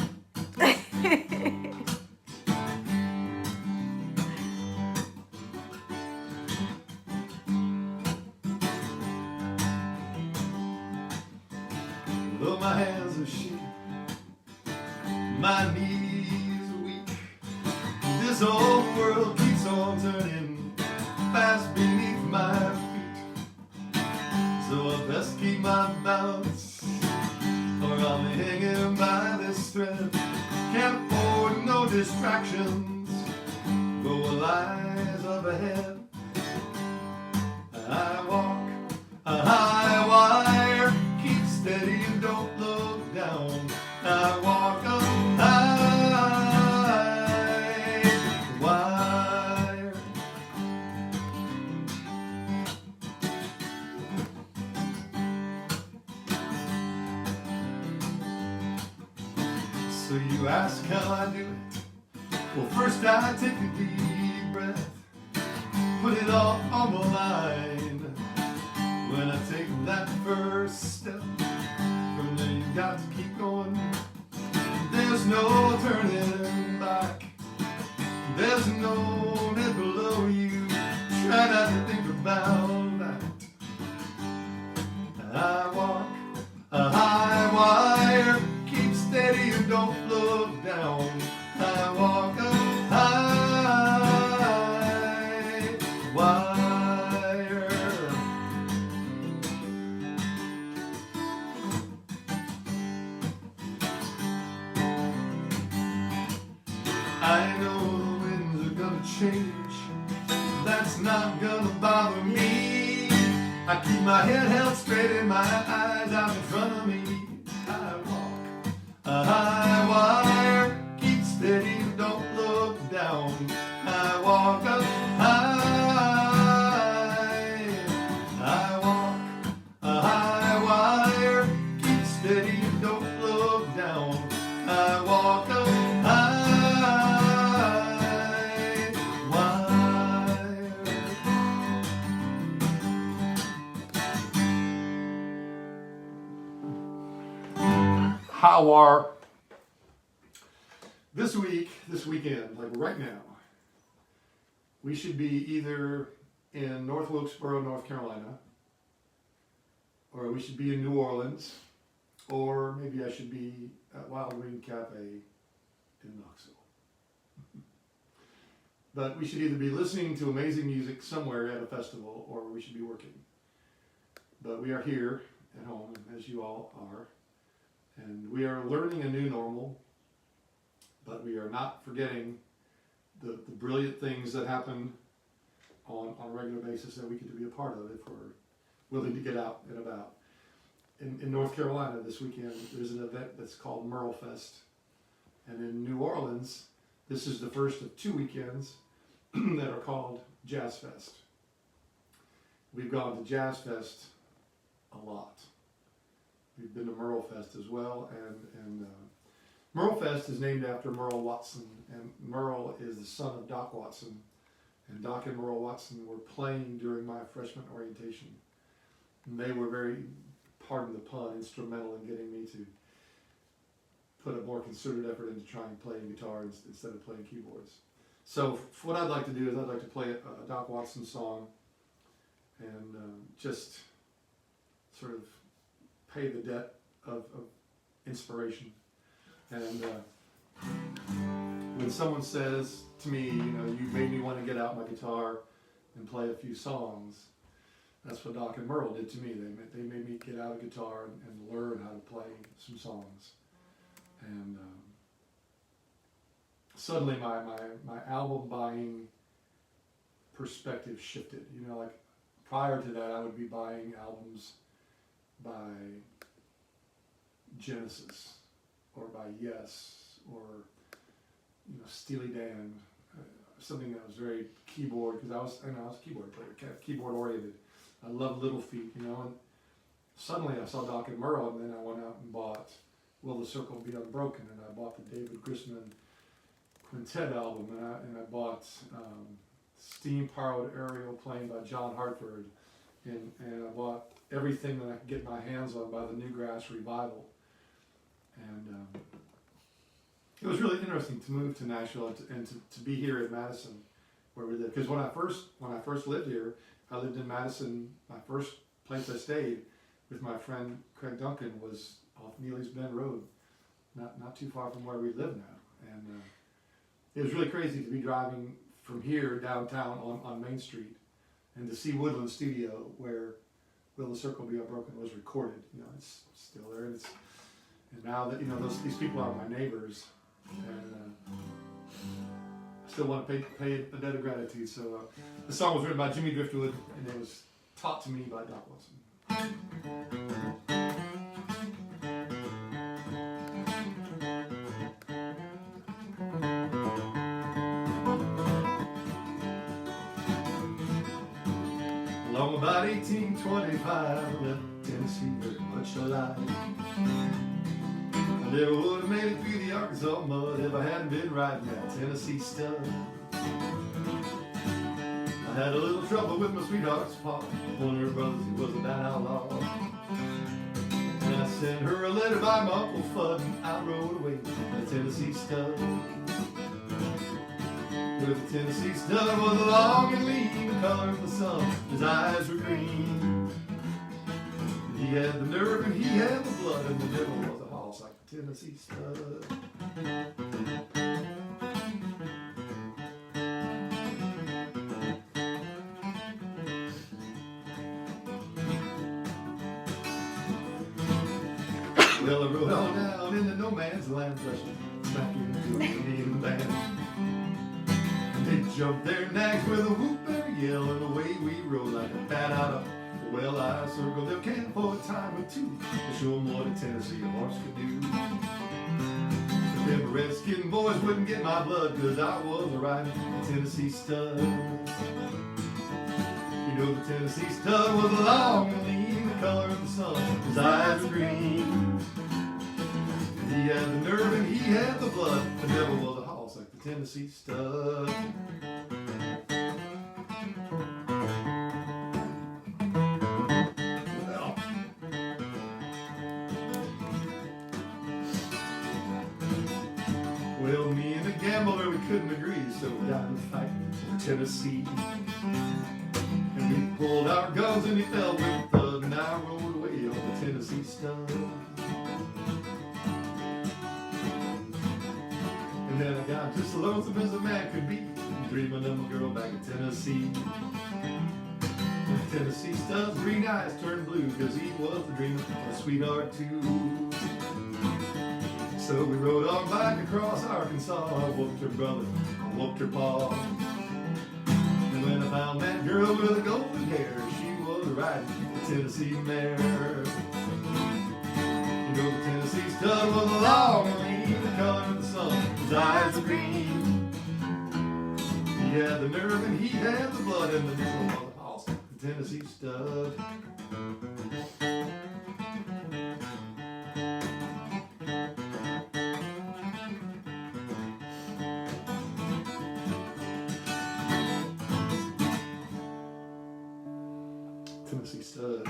Though my hands are shaking, my knees are weak, this old world keeps on turning fast beneath my feet. So I best keep my balance, or I'll be hanging by this thread. Can't afford no distractions, but what lies up ahead. I walk a high wire, keep steady and don't look down. I walk a high wire. So you ask how I do it? Well, first I take a deep breath it all on my mind. When I take that first step, from there you got to keep going. There's no turning back. There's no net below you. Try not to think about that. I walk a high wire. Keep steady and don't look down. I walk a high wire. I know the winds are gonna change. That's not gonna bother me. I keep my head held straight and my eyes out in front of me. I walk a high wire. Keep steady and don't look down. I walk up high. I walk a high wire. Keep steady and don't look down. I walk up high wire. How are this weekend, like right now, we should be either in North Wilkesboro, North Carolina, or we should be in New Orleans, or maybe I should be at Wild Wing Cafe in Knoxville. But we should either be listening to amazing music somewhere at a festival, or we should be working. But we are here at home, as you all are, and we are learning a new normal, but we are not forgetting the brilliant things that happen on a regular basis that we get to be a part of if we're willing to get out and about. In North Carolina this weekend, there's an event that's called Merle Fest. And in New Orleans, this is the first of 2 weekends that are called Jazz Fest. We've gone to Jazz Fest a lot. We've been to Merle Fest as well, and Merle Fest is named after Merle Watson, and Merle is the son of Doc Watson, and Doc and Merle Watson were playing during my freshman orientation, and they were very, pardon the pun, instrumental in getting me to put a more concerted effort into trying playing guitar instead of playing keyboards. So what I'd like to do is I'd like to play a Doc Watson song and just sort of pay the debt of inspiration. And when someone says to me, you know, you made me want to get out my guitar and play a few songs, that's what Doc and Merle did to me. They made me get out a guitar and learn how to play some songs. And suddenly my album buying perspective shifted. You know, like prior to that, I would be buying albums by Genesis or by Yes or, you know, Steely Dan, something that was very keyboard, because I was a keyboard player, kind of keyboard oriented. I love Little Feat, you know, and suddenly I saw Doc and Merle, and then I went out and bought Will the Circle Be Unbroken, and I bought the David Grisman Quintet album, and I bought Steam Powered Aerial playing by John Hartford, and I bought everything that I could get my hands on by the Newgrass Revival. And it was really interesting to move to Nashville and to be here in Madison, where we live. Because when I first lived here, I lived in Madison. My first place I stayed with my friend Craig Duncan was off Neely's Bend Road, not too far from where we live now. And it was really crazy to be driving from here downtown on Main Street and to see Woodland Studio, where Will the Circle Be Unbroken was recorded. You know, it's still there, and now that, you know, these people are my neighbors, and I still want to pay a debt of gratitude. So the song was written by Jimmy Driftwood, and it was taught to me by Doc Watson. Along about 1825, I left Tennessee very much alive. I never would have made it through the Arkansas mud if I hadn't been riding that Tennessee stud. I Had a little trouble with my sweetheart's pa. One of her brothers, he was a bad outlaw. And I sent her a letter by my Uncle Fudd, and I rode away with a Tennessee stud. With a Tennessee stud was long and lean, the color of the sun, his eyes were green. He had the nerve and he had the blood, and the devil was a hoss like a Tennessee stud. Well, I rode on down into no man's land, fleshing, smacking into a Indian band. They jumped their nags with a whoop and a yell, and away we rode like a bat out of a well-eyed circle. They'll camp for a time or two to show 'em what a Tennessee horse could do. But them redskin boys wouldn't get my blood, 'cause I was riding a Tennessee stud. You know the Tennessee stud was long and lean, the color of the sun, his eyes were green. He had the nerve and he had the blood, the devil was a hoss like the Tennessee stud. Well, me and the gambler, we couldn't agree, so we got in a fight for Tennessee. And we pulled our guns and he fell with a thud, and I rode away on the Tennessee stud. And then I got just as lonesome as a man could be, dreaming of a girl back in Tennessee. The Tennessee stud's green eyes turned blue, 'cause he was the dreamer of a sweetheart too. So we rode on back across Arkansas. I whooped her brother, I whooped her pa. And when I found that girl with the golden hair, she was riding the Tennessee mare. You know the Tennessee stud was long and lean, the color of the sun, his eyes were green. He had the nerve and he had the blood, and the devil was a hoss, the Tennessee stud. Tennessee stud.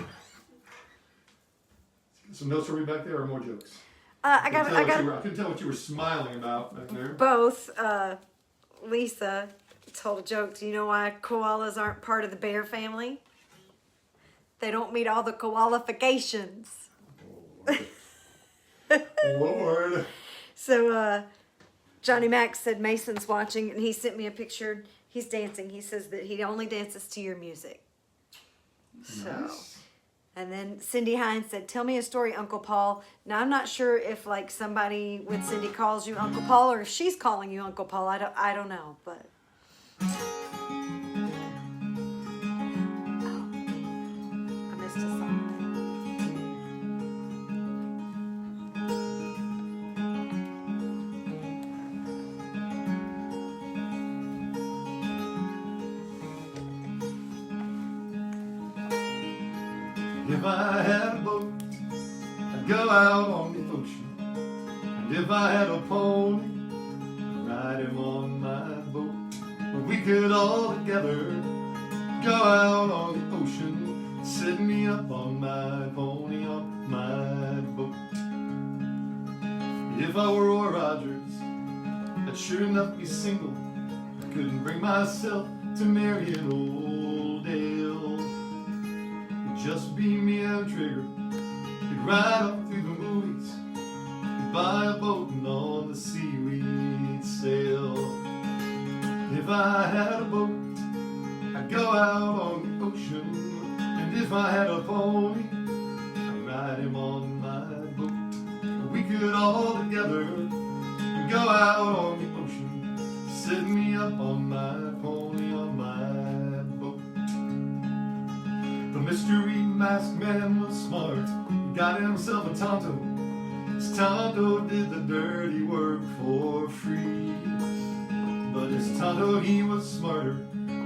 Some notes for me back there, or more jokes? I got I couldn't tell what you were smiling about back there. both. Lisa told a joke. Do you know why koalas aren't part of the bear family? They don't meet all the qualifications. Lord. So Johnny Max said Mason's watching, and he sent me a picture. He's dancing. He says that he only dances to your music. So, Nice. and then Cindy Hines said, "Tell me a story, Uncle Paul." Now I'm not sure if like somebody with Cindy calls you Uncle Paul, or if she's calling you Uncle Paul. I don't know, but. Oh, I missed a song. If I had a boat, I'd go out on the ocean. And if I had a pony, I'd ride him on my boat. But we could all together go out on the ocean, set me up on my pony on my boat. If I were Roy Rogers, I'd sure enough be single. I couldn't bring myself to marry an old Dale. Just be me and Trigger, we'd ride up through the movies, we'd buy a boat and on the sea we'd sail. If I had a boat, I'd go out on the ocean, and if I had a pony, I'd ride him on my boat. We could all together go out on the ocean, set me up on my pony on my boat. The mystery masked man was smart. He got himself a Tonto. His Tonto did the dirty work for free. But his Tonto, he was smarter.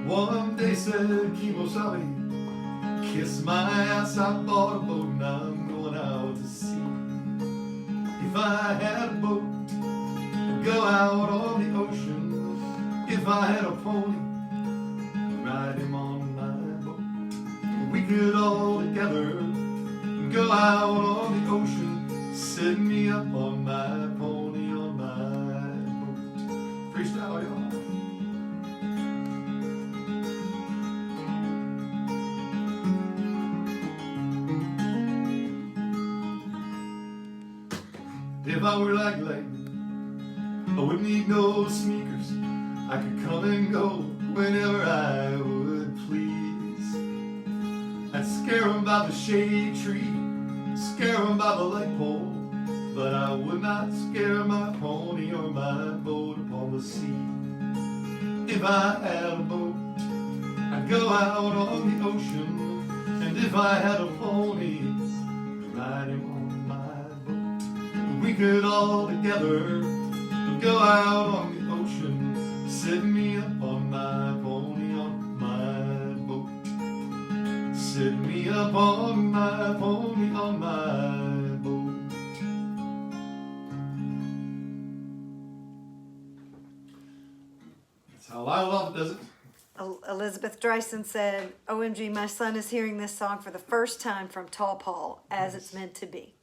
One day said, Kimosabe, kiss my ass, I bought a boat and I'm going out to sea. If I had a boat, I'd go out on the ocean. If I had a pony, I'd ride him on out on the ocean, set me up on my pony on my boat. Freestyle, y'all. If I were like lightning, I wouldn't need no sneakers. I could come and go whenever I would please. I'd scare 'em by the shade tree, scare 'em by the light pole, but I would not scare my pony or my boat upon the sea. If I had a boat, I'd go out on the ocean, and if I had a pony, I'd ride him on my boat. We could all together go out on the ocean, set me up on my pony on my boat. Set me up on my pony on my boat. That's how I love it, does it? Elizabeth Dreisen said, OMG, my son is hearing this song for the first time from Tall Paul, as it's meant to be.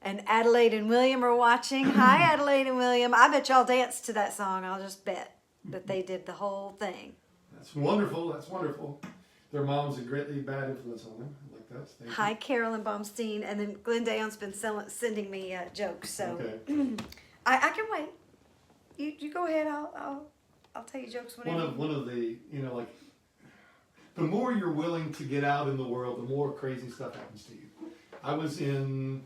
And Adelaide and William are watching. Hi, Adelaide and William. I bet y'all danced to that song. I'll just bet that they did the whole thing. That's wonderful. That's wonderful. Their mom's a greatly bad influence on them. I like that. Thank you. Hi, Carolyn Baumstein. And then Glenn Dayon's been sending me jokes. So Okay. I can wait. You go ahead. I'll tell you jokes whenever. One of the, like, the more you're willing to get out in the world, the more crazy stuff happens to you. I was in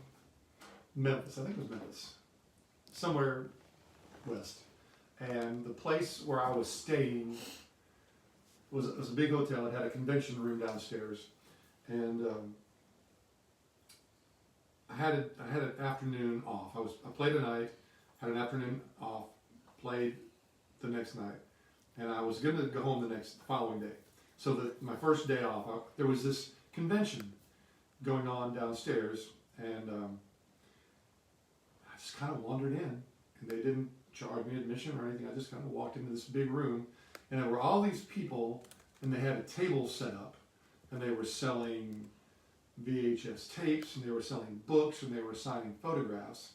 Memphis, I think it was Memphis, somewhere west, and the place where I was staying was a big hotel. It had a convention room downstairs, and I had an afternoon off. I played a night, had an afternoon off, played the next night, and I was going to go home the following day. So my first day off, there was this convention going on downstairs, and I just kind of wandered in, and they didn't charge me admission or anything. I just kind of walked into this big room, and there were all these people, and they had a table set up, and they were selling VHS tapes, and they were selling books, and they were signing photographs.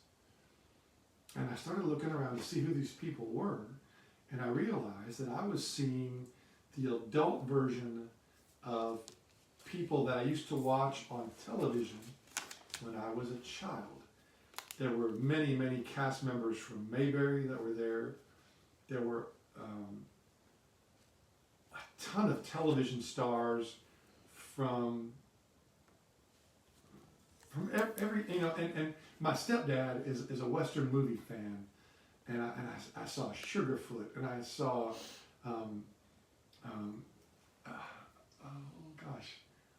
And I started looking around to see who these people were, and I realized that I was seeing the adult version of people that I used to watch on television when I was a child. There were many, many cast members from Mayberry that were there. There were a ton of television stars from every, and my stepdad is a Western movie fan, and I saw Sugarfoot, and I saw,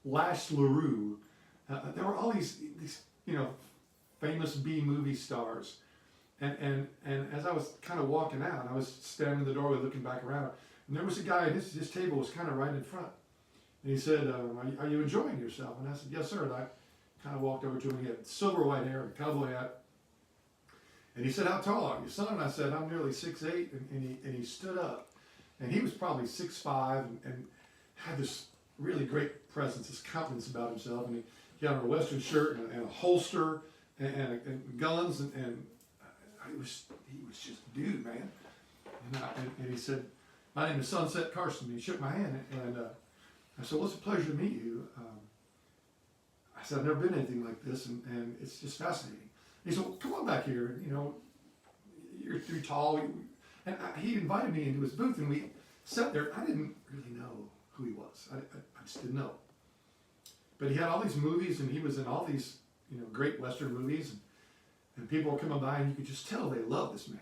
Lash LaRue. There were all these famous B movie stars, and as I was kind of walking out, I was standing in the doorway looking back around, and there was a guy, and his table was kind of right in front, and he said, are you enjoying yourself? And I said, yes, sir. And I kind of walked over to him. He had silver white hair, a cowboy hat, and he said, how tall are you, son? And I said, I'm nearly 6'8", and he stood up, and he was probably 6'5", and had this really great presence, this countenance about himself, and he had on a Western shirt and a holster and guns, and he was just a dude, man. And he said, my name is Sunset Carson. And he shook my hand, and I said, well, it's a pleasure to meet you. I said, I've never been anything like this, and it's just fascinating. He said, well, come on back here. You're tall. And he invited me into his booth, and we sat there. I didn't really know who he was. I just didn't know. But he had all these movies, and he was in all these great Western movies, and people were coming by, and you could just tell they loved this man.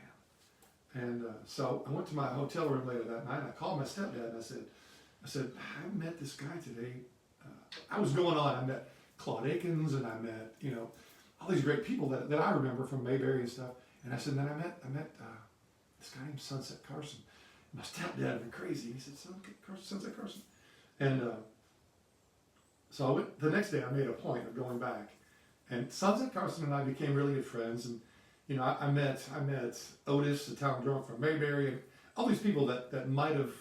And so I went to my hotel room later that night, and I called my stepdad, and I said, I met this guy today. I was going on. I met Claude Akins, and I met all these great people that I remember from Mayberry and stuff. And I said, then I met this guy named Sunset Carson. And my stepdad went crazy. He said, Sunset Carson. And so I went, the next day I made a point of going back. And Sunset Carson and I became really good friends. And I met Otis, the town drunk from Mayberry, and all these people that might have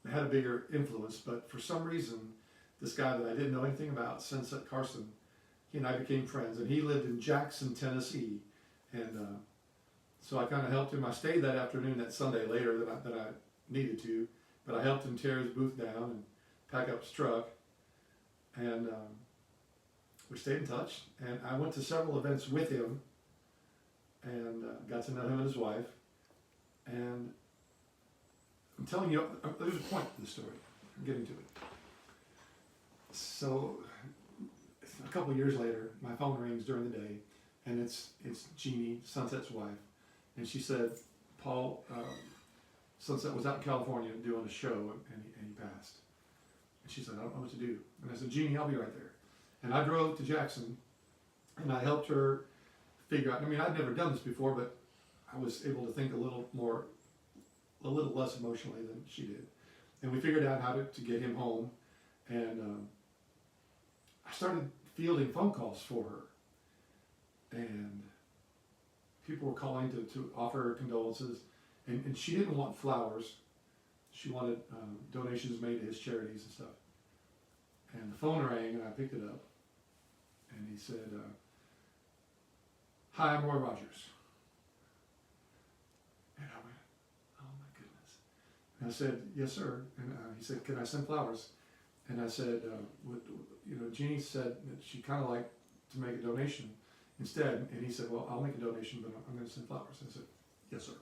had a bigger influence. But for some reason, this guy that I didn't know anything about, Sunset Carson, he and I became friends, and he lived in Jackson, Tennessee, and so I kind of helped him. I stayed that afternoon, that Sunday later than I needed to, but I helped him tear his booth down and pack up his truck, and we stayed in touch. And I went to several events with him, and got to know him and his wife. And I'm telling you, there's a point to the story. I'm getting to it. So a couple of years later, my phone rings during the day, and it's Jeannie, Sunset's wife, and she said, Paul, Sunset was out in California doing a show, and he passed. And she said, I don't know what to do. And I said, Jeannie, I'll be right there. And I drove to Jackson, and I helped her figure out. I mean, I'd never done this before, but I was able to think a little less emotionally than she did. And we figured out how to get him home, and I started fielding phone calls for her, and people were calling to offer her condolences, and she didn't want flowers. She wanted donations made to his charities and stuff. And the phone rang, and I picked it up, and he said, hi, I'm Roy Rogers. And I went, oh my goodness. And I said, yes, sir. And he said, can I send flowers? And I said, Jeannie said that she kind of liked to make a donation instead. And he said, well, I'll make a donation, but I'm going to send flowers. And I said, yes, sir.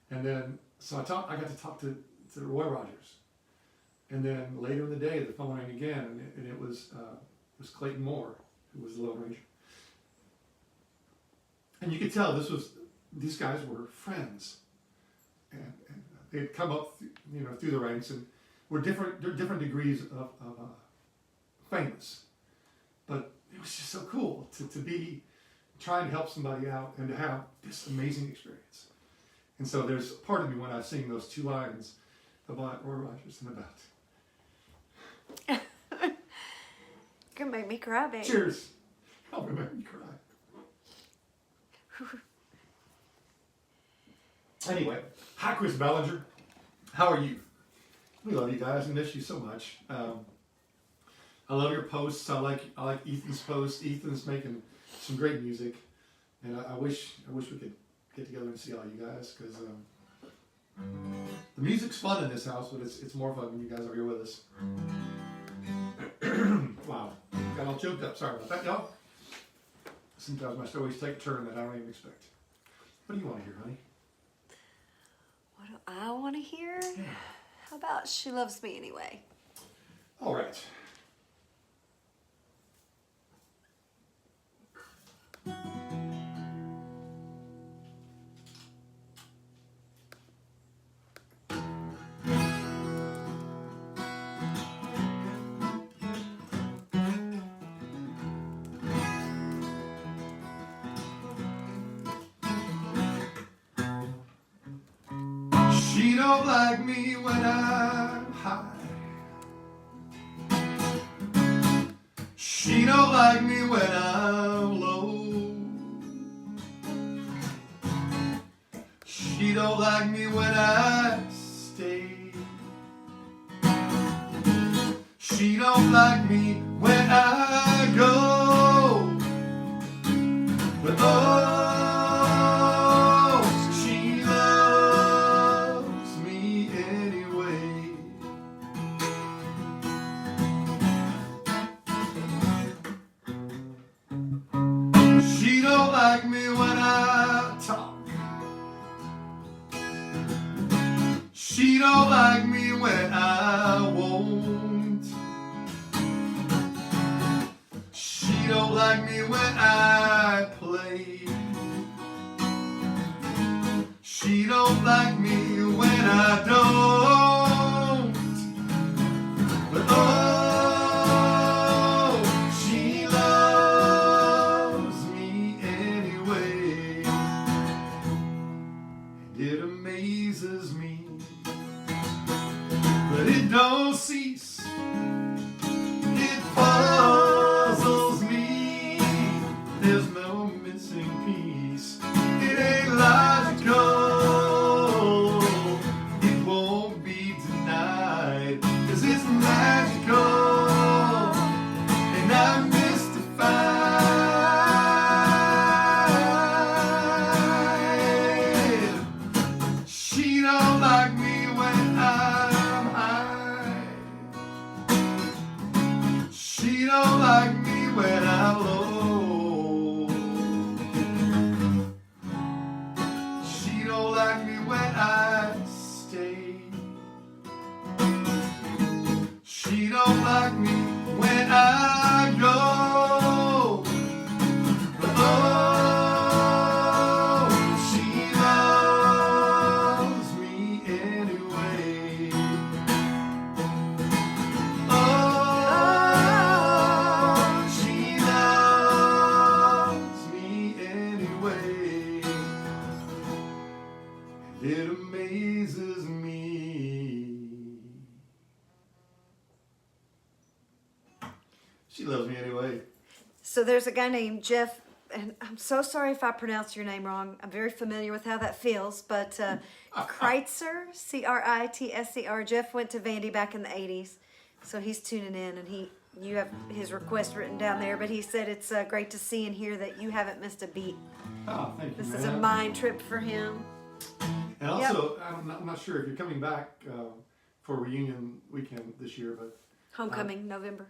And then, so I got to talk to Roy Rogers. And then later in the day, the phone rang again, and it was Clayton Moore, who was the Lone Ranger. And you could tell these guys were friends, and they'd come up, through the ranks, and were different degrees of famous. But it was just so cool to be trying to help somebody out and to have this amazing experience. And so there's part of me when I sing those two lines about Roy Rogers and about. You're gonna make me cry, baby. Cheers. I'll make me cry. Anyway, hi Chris Bellinger. How are you? We love you guys and miss you so much. I love your posts. I like Ethan's posts. Ethan's making some great music, and I wish we could get together and see all you guys, because the music's fun in this house, but it's more fun when you guys are here with us. Wow, got all choked up. Sorry about that, y'all. Sometimes my stories take a turn that I don't even expect. What do you want to hear, honey? What do I want to hear? Yeah. How about She Loves Me Anyway? All right. She don't like me when I'm high. She don't like me when I'm low. She don't like me when I stay. She don't like me when I go. But oh, she loves me anyway. She don't like me when I talk. She don't like me when I won't. She don't like me when I play. She don't like me when I don't. But oh, she loves me anyway. And it amazes me, but it don't cease. It puzzles me. There's no missing piece. It ain't logical. It won't be denied, 'cause it's magical. And I'm mystified. She don't like me when I go. But oh, she loves me anyway. Oh, she loves me anyway. And it amazes me. She loves me anyway. So there's a guy named Jeff, and I'm so sorry if I pronounce your name wrong. I'm very familiar with how that feels, but Kreitzer, Critser. Jeff went to Vandy back in the 80s, so he's tuning in, and you have his request written down there, but he said it's great to see and hear that you haven't missed a beat. Oh, thank you, This man. is a mind trip for him. And also, I'm not sure if you're coming back for reunion weekend this year, but Homecoming, November.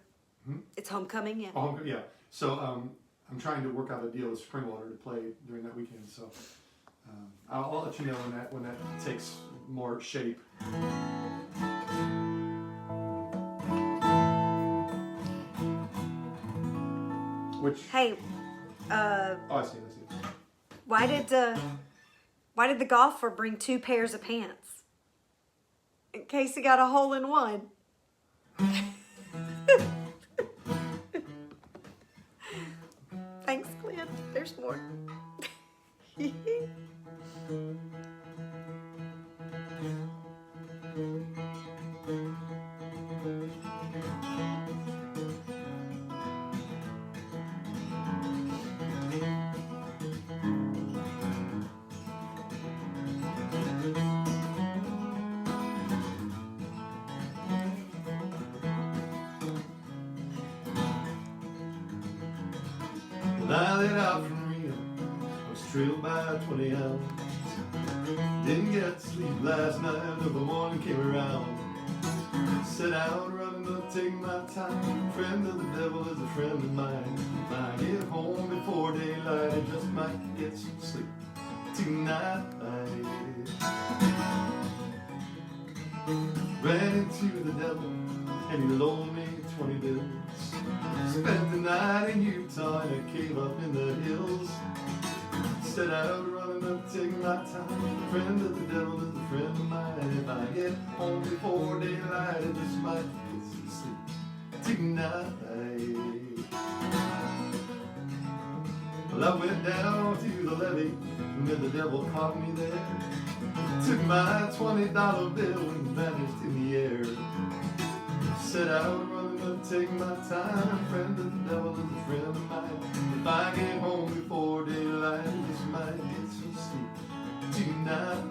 It's homecoming, yeah. oh, yeah. So I'm trying to work out a deal with Springwater to play during that weekend. So I'll let you know when that takes more shape. Which Hey, I see. why did the golfer bring 2 pairs of pants? In case he got a hole in one. Thanks, Clint. There's more. When I lit out from Rio, I was trailed by 20 hours. Didn't get to sleep last night till the morning came around. Set out running up, taking my time. Friend of the devil is a friend of mine. If I get home before daylight, I just might get some sleep tonight. Ran into the devil and he loaned me 20 bills. Spent the night in Utah in a cave up in the hills. Set out running up, taking my time. Friend of the devil is a friend of mine. If I get home before daylight, I just might get some sleep tonight. Well, I went down to the levee, and then the devil caught me there. Took my $20 bill and vanished in the air. Set out running up, taking my time. Friend of the devil is a friend of mine. If I get home before daylight, I just might get some sleep tonight.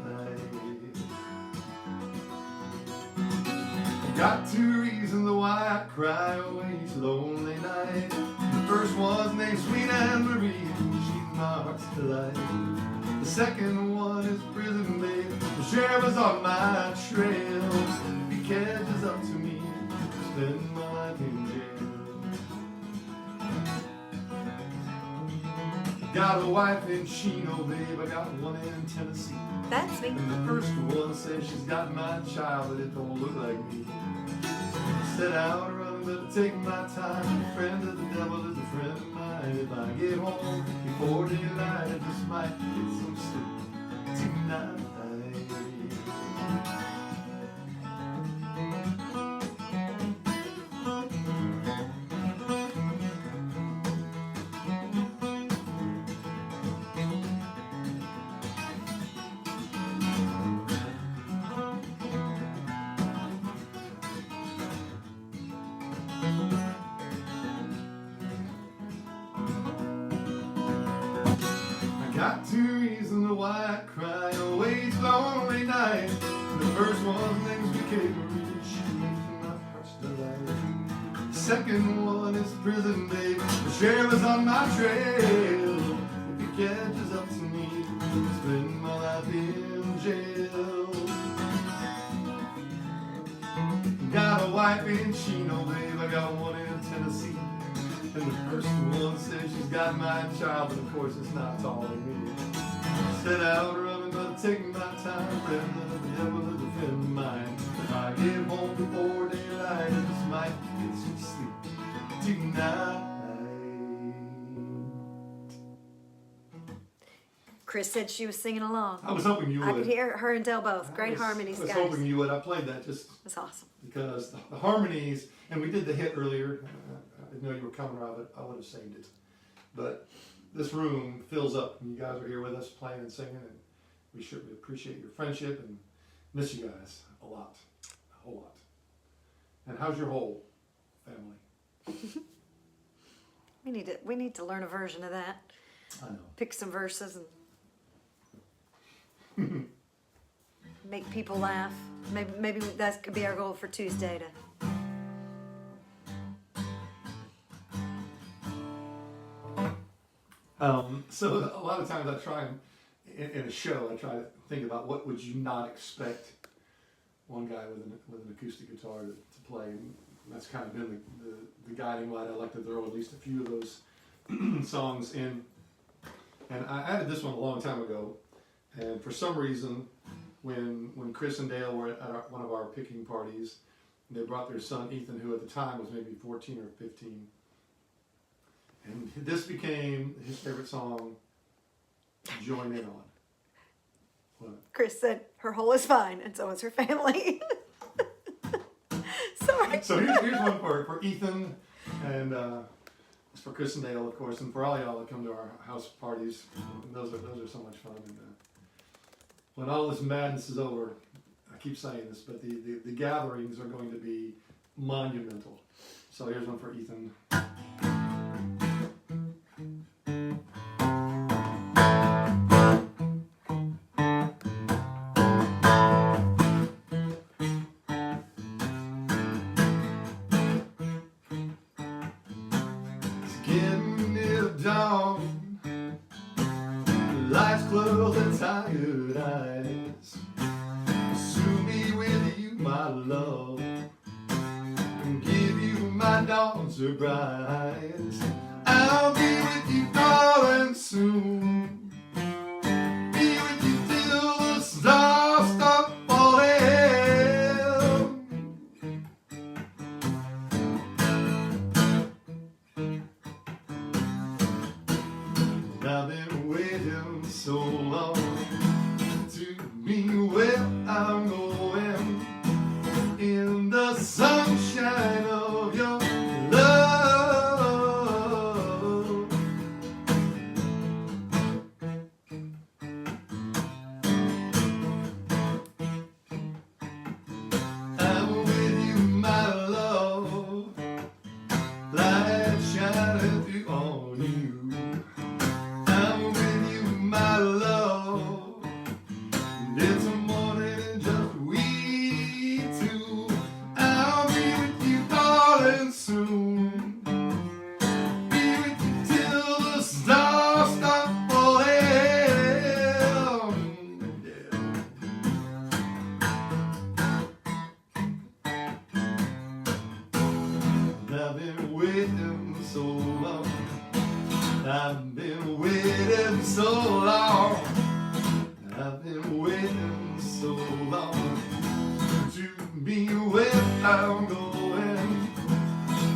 Got 2 reasons why I cry away each lonely night. The first one's named Sweet Anne Marie, she's my heart's delight. The second one is prison babe, the sheriff is on my trail. If he catches up to me, I'll spend my life in jail. Got a wife in Chino, babe, I got one in Tennessee. That's me. And the first one says she's got my child, but it don't look like me. Set out running, but taking my time. Friend of the devil is a friend of mine. If I get home before daylight, I just might get some sleep tonight. Got 2 reasons why I cry away each lonely night. The first one's name's Marie, she's my heart's delight. The second one is prison babe, the sheriff is on my trail. If he catches up to me, I'll spend my life in jail. Got a wife in Chino, babe, I got one in Tennessee. And the first one says she's got my child, but of course it's not tall like me. Set out running, but taking my time. Friend of the devil is a friend of mine. If I get home before daylight, I just might tonight. Chris said she was singing along. I was hoping you would. I could hear her and Dell both. Great harmonies, I was guys. hoping you would. I played that just That's awesome. because the harmonies, and we did the hit earlier. I didn't know you were coming around, but I would have saved it. But this room fills up when you guys are here with us playing and singing, and we certainly appreciate your friendship and miss you guys a lot, a whole lot. And how's your whole family? We need to learn a version of that. I know. Pick some verses and make people laugh. Maybe that could be our goal for Tuesday to. So a lot of times I try and in a show I try to think about what would you not expect one guy with an acoustic guitar to play, and that's kind of been the guiding light. I like to throw at least a few of those songs in, and I added this one a long time ago, and for some reason when Chris and Dale were at one of our picking parties, they brought their son Ethan, who at the time was maybe 14 or 15. And this became his favorite song to join in on. What? Chris said her hole is fine, and so is her family. Sorry. So here's one for Ethan, and it's for Chris and Dale, of course, and for all y'all that come to our house parties. Those are so much fun. And when all this madness is over, I keep saying this, but the gatherings are going to be monumental. So here's one for Ethan. Getting near dawn, lights close and tired eyes. Soon be with you, my love, and give you my dawn surprise. I'll be with you, darling, soon. Be with you till the stars stop falling. I've been waiting so long to be where I'm going, in the sunshine of your love. I'm with you, my love, light shining through on you. I'm with you, my love, and it's a morning and just we two. I'll be with you, darling, soon. Be with you till the stars stop falling. I've been waiting so long. I've been waiting so long. I've been waiting so long to be where I'm going,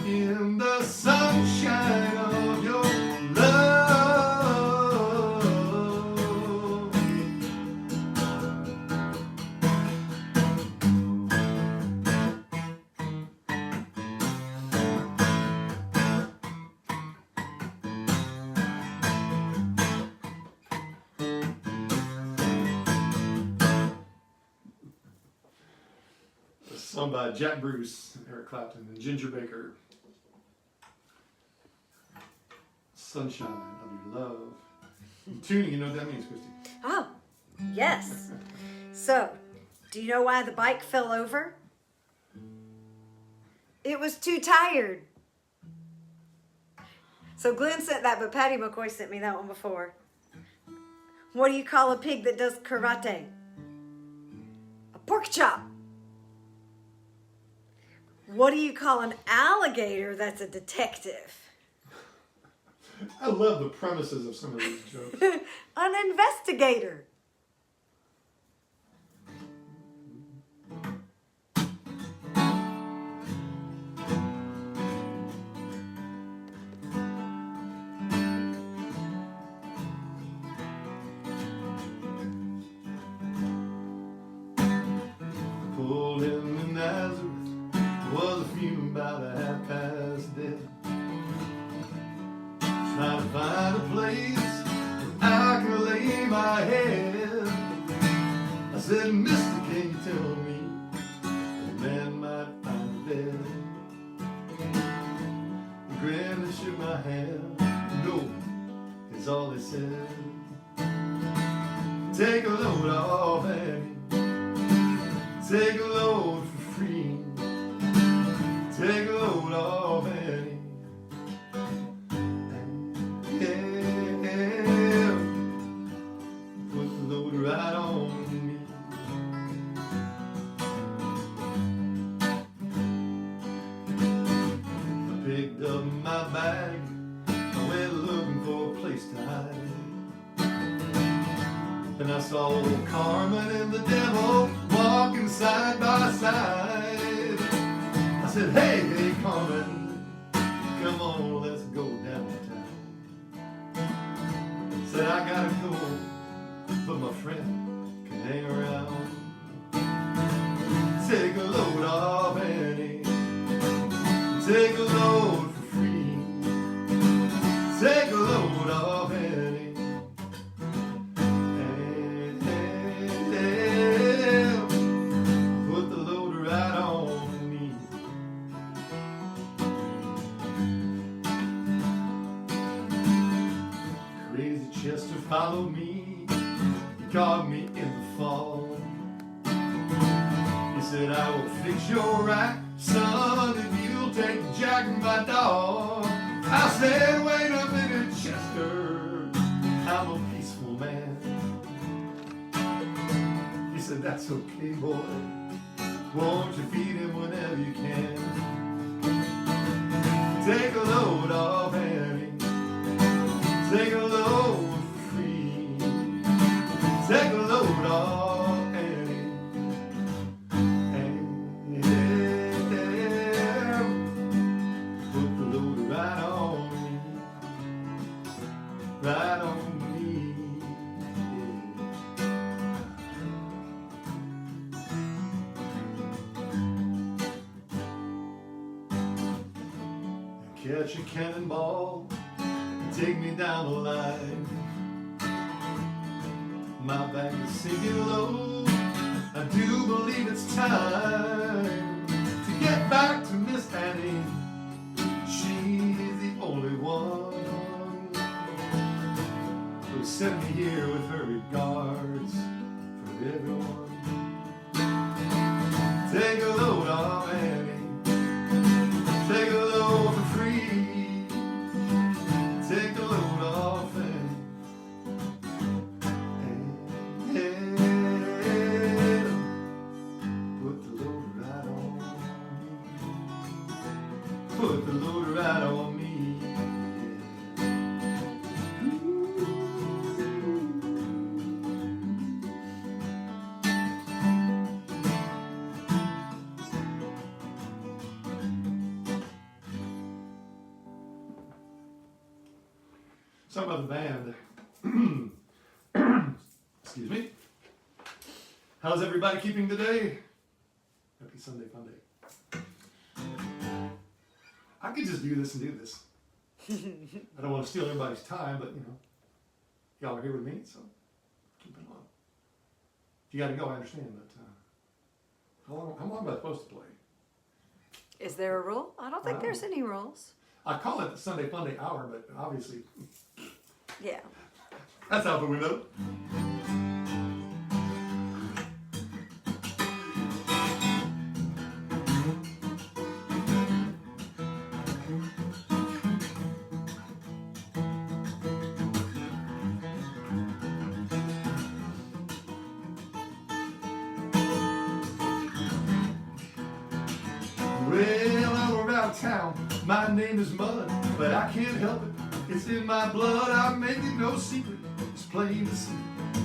in the sunshine of your love. Sung by Jack Bruce, Eric Clapton, and Ginger Baker. Sunshine of your love. Tuning, you know what that means, Christy? Oh, yes. So, do you know why the bike fell over? It was too tired. So Glenn sent that, but Patty McCoy sent me that one before. What do you call a pig that does karate? A pork chop. What do you call an alligator that's a detective? I love the premises of some of these jokes. An investigator. shook my hand. No, is all he said. Take a load off Annie. Take a load for free. Take a load off Annie. Yeah, put the load right on me. I picked up my bag. I went looking for a place to hide. And I saw old Carmen and the devil walking side by side. I said, hey, hey, Carmen, come on, let's go downtown. Said, I gotta go, but my friend can hang around. Take a load off Annie. Take a load for free. Take a load off Annie. Put the load right on me. Crazy Chester followed me. He caught me in the fall. He said, I will fix your rack, son, if you'll take Jack and my dog. I said, wait a minute, Chester, I'm a peaceful man. He said, that's okay, boy. Won't you feed him whenever you can? Take a load off Annie. Take a load for free. Take a load off Annie. Yeah. Put the load right on me. Right on me. Catch a cannonball, take me down the line. My back is sinking low. I do believe it's time to get back to Miss Annie. She's the only one who sent me here with her regards for everyone. Take a load off Annie. Take a load for free. Take a load off Annie. Put the load right on me. Put the load right on me. Something about the band. Excuse me. How's everybody keeping today? Happy Sunday Fun Day. I could just do this and do this. I don't want to steal everybody's time, but you know, y'all are here with me, so keep it on. If you got to go, I understand, but how long am I supposed to play? Is there a rule? I don't think there's any rules. I call it the Sunday Fun Day Hour, but obviously, Yeah. that's out the window. Well, I'm around town. My name is Mud, but I can't help it. It's in my blood. I make it no secret. It's plain to see.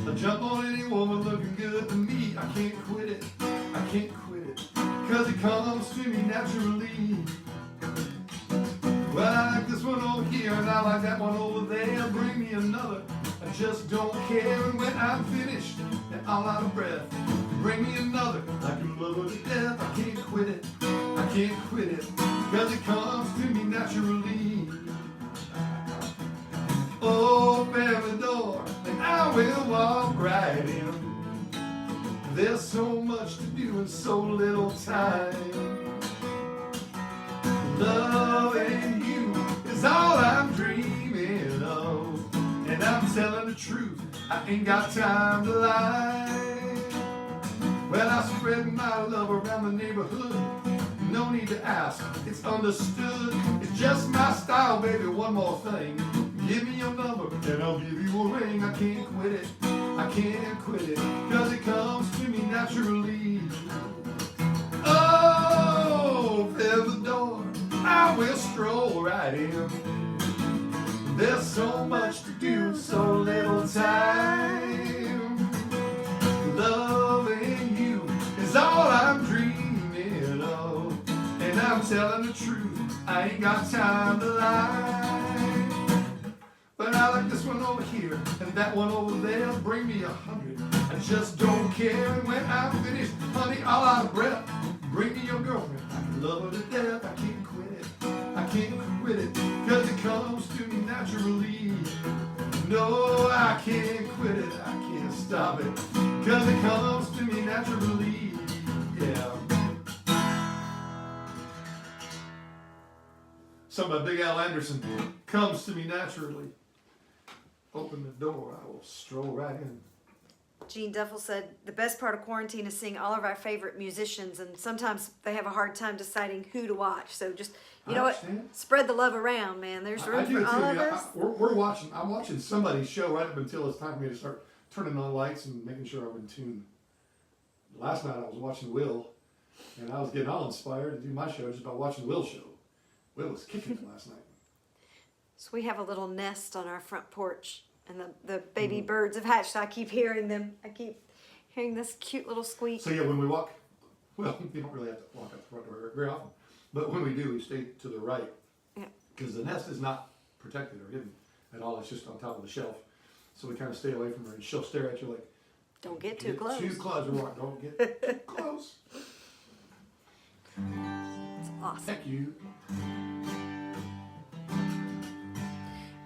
I jump on any woman looking good to me. I can't quit it. I can't quit it. 'Cause it comes to me naturally. Well, I like this one over here and I like that one over there. Bring me another. I just don't care. And when I'm finished and all out of breath, bring me another. I can love her to death. I can't quit it. I can't quit it. 'Cause it comes to me naturally. Open the door and I will walk right in. There's so much to do and so little time. Loving you is all telling the truth, I ain't got time to lie. Well, I spread my love around the neighborhood. No need to ask, it's understood. It's just my style, baby. One more thing. Give me your number and I'll give you a ring. I can't quit it, I can't quit it, cause it comes to me naturally. Oh, there's the door, I will stroll right in. There's so much to do, so little time. Loving you is all I'm dreaming of, and I'm telling the truth, I ain't got time to lie. But I like this one over here and that one over there. Bring me 100, I just don't care. And when I'm finished, honey, all out of breath, bring me your girlfriend. I love her to death, I can't quit it, I can't quit it, cause it comes to me naturally. No, I can't quit it, I can't stop it, cause it comes to me naturally. Yeah. Sung by Big Al Anderson, comes to me naturally. Open the door, I will stroll right in. Gene Duffel said, the best part of quarantine is seeing all of our favorite musicians, and sometimes they have a hard time deciding who to watch. So just, you know what, spread the love around, man. There's room for all of us. I'm watching somebody's show right up until it's time for me to start turning on lights and making sure I'm in tune. Last night I was watching Will, and I was getting all inspired to do my show just by watching Will's show. Will was kicking it last night. So we have a little nest on our front porch, and the baby birds have hatched. I keep hearing them. I keep hearing this cute little squeak. So yeah, when we walk, well, we don't really have to walk up the front door very often, but when we do, we stay to the right. Yeah. Because the nest is not protected or hidden at all. It's just on top of the shelf. So we kind of stay away from her, and she'll stare at you like, don't get too close. Too close, or don't get too close. It's awesome. Thank you.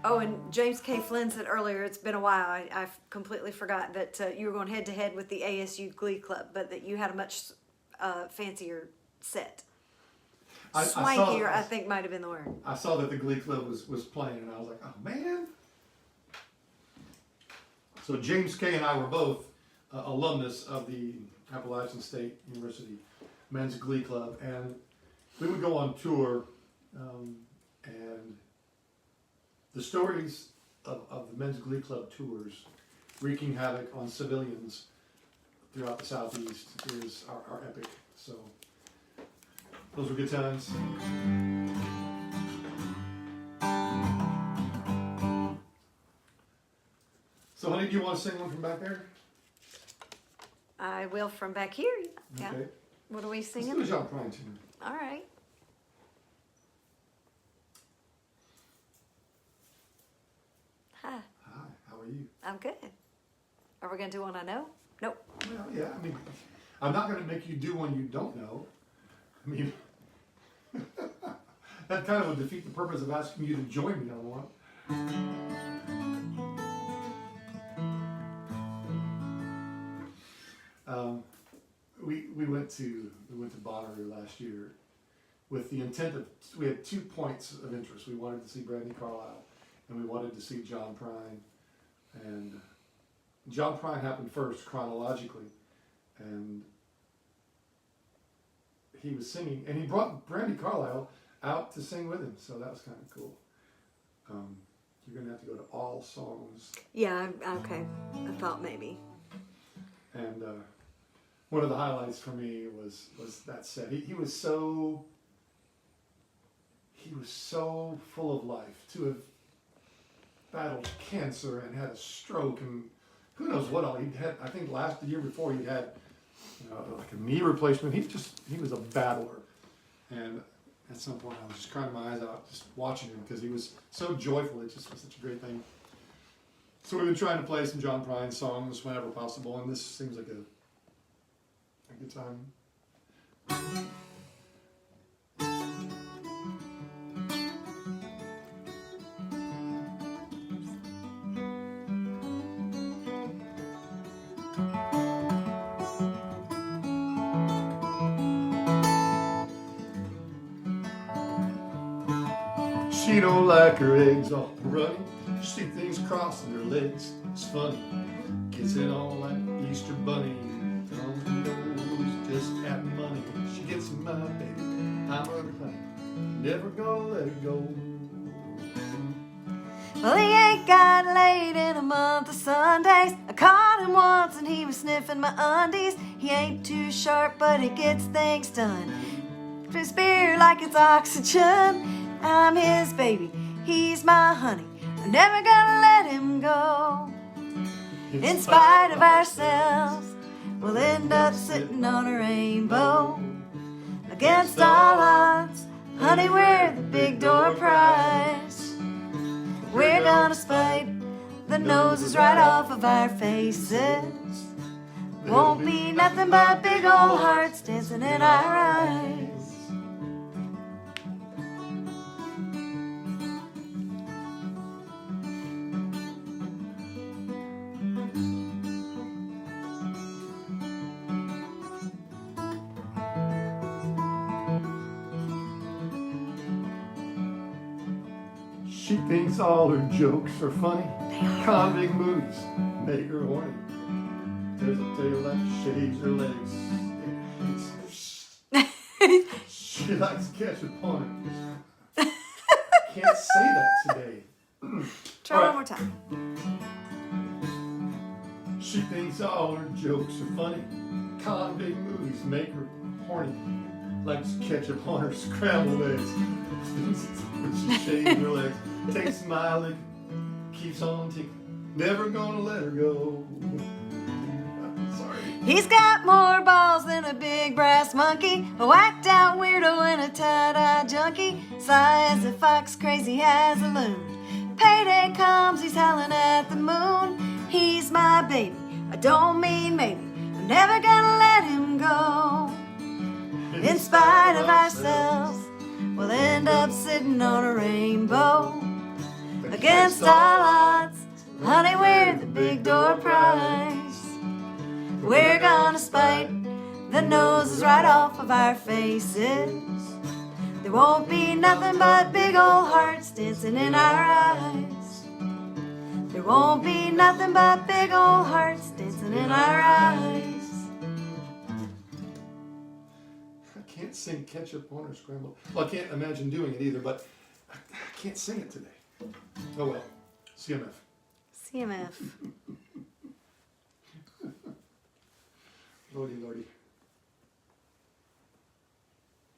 Oh, and James K. Flynn said earlier, it's been a while. I completely forgot that you were going head to head with the ASU Glee Club, but that you had a much fancier set. Swankier, I think, might have been the word. I saw that the Glee Club was playing, and I was like, oh man. So James K. and I were both alumnus of the Appalachian State University Men's Glee Club, and we would go on tour, and the stories of the Men's Glee Club tours wreaking havoc on civilians throughout the Southeast are epic. So those were good times. So honey, do you want to sing one from back there? I will from back here. Yeah. Okay. What are we Let's singing? do a John Prine tune. All right. Hi. Hi, how are you? I'm good. Are we going to do one I know? Nope. Well, yeah, I mean, I'm not going to make you do one you don't know. I mean, that kind of would defeat the purpose of asking you to join me on one. We went to Bonnaroo last year with the intent of, we had 2 points of interest. We wanted to see Brandy Carlisle, and we wanted to see John Prine. And John Prine happened first chronologically, and he was singing, and he brought Brandy Carlisle out to sing with him, so that was kind of cool. You're gonna have to go to all songs. Yeah, okay. I thought maybe. And one of the highlights for me was that set. He was so full of life. To have battled cancer and had a stroke and who knows what all he'd had. I think the year before he'd had like a knee replacement. He was a battler, and at some point I was just crying my eyes out just watching him because he was so joyful. It just was such a great thing. So we've been trying to play some John Prine songs whenever possible, and this seems like a good time. She don't like her eggs all runny. She things crossing her legs. It's funny. Gets it all like Easter bunny. Dominoes just at money. She gets my baby. I'm her honey. Never gonna let her go. Well, he ain't got laid in a month of Sundays. I caught him once and he was sniffing my undies. He ain't too sharp, but he gets things done. His beer like it's oxygen. I'm his baby, he's my honey. I'm never gonna let him go. In spite of ourselves, we'll end up sitting on a rainbow. Against all odds, honey, we're the big door prize. We're gonna spite the noses right off of our faces. Won't be nothing but big old hearts dancing in our eyes. She thinks all her jokes are funny. Convict movies make her horny. There's a tail that shaves her legs. She likes to catch upon her. Can't say that today. Try one more time. She thinks all her jokes are funny. Convict movies make her horny. Likes to catch upon her scrambled eggs. When she shaves her legs, takes my lick, keeps on ticking. Never gonna let her go. Sorry. He's got more balls than a big brass monkey, a whacked out weirdo and a tie-dye junkie. Sly as a fox, crazy as a loon. Payday comes, he's howling at the moon. He's my baby, I don't mean maybe. I'm never gonna let him go. In spite of ourselves, we'll end up sitting on a rainbow. Against all odds, honey, we're the big door prize. We're gonna spite the noses right off of our faces. There won't be nothing but big old hearts dancing in our eyes. There won't be nothing but big old hearts dancing in our eyes. I can't sing ketchup on her scrambled. Well, I can't imagine doing it either, but I can't sing it today. Oh well. CMF. CMF. Lordy, lordy.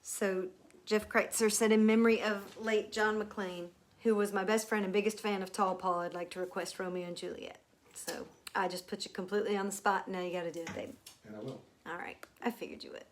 So Jeff Kreitzer said, in memory of late John McClane, who was my best friend and biggest fan of Tall Paul, I'd like to request Romeo and Juliet. So I just put you completely on the spot. Now you got to do it, babe. And I will. All right. I figured you would.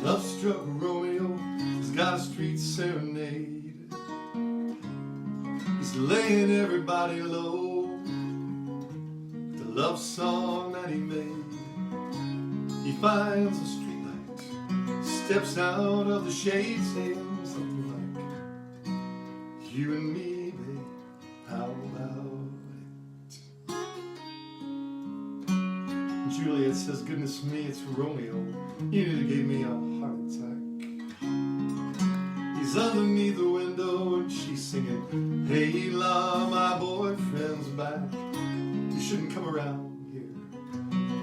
Love-struck Romeo has got a street serenade. He's laying everybody low. The love song that he made. He finds a streetlight, steps out of the shade, saying something like, "You and me, babe, how about it?" Juliet says, "Goodness me, it's Romeo. You nearly gave me a heart attack." He's underneath the window and she's singing, "Hey, la, my boyfriend's back. You shouldn't come around here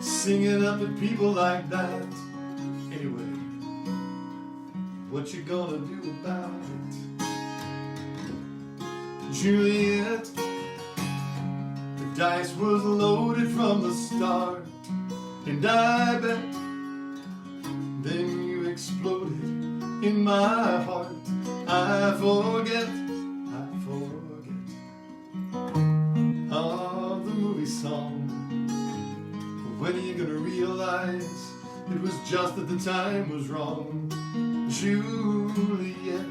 singing up at people like that. Anyway, what you gonna do about it?" Juliet dice was loaded from the start, and I bet then you exploded in my heart. I forget of the movie song. When are you gonna realize it was just that the time was wrong, Juliet?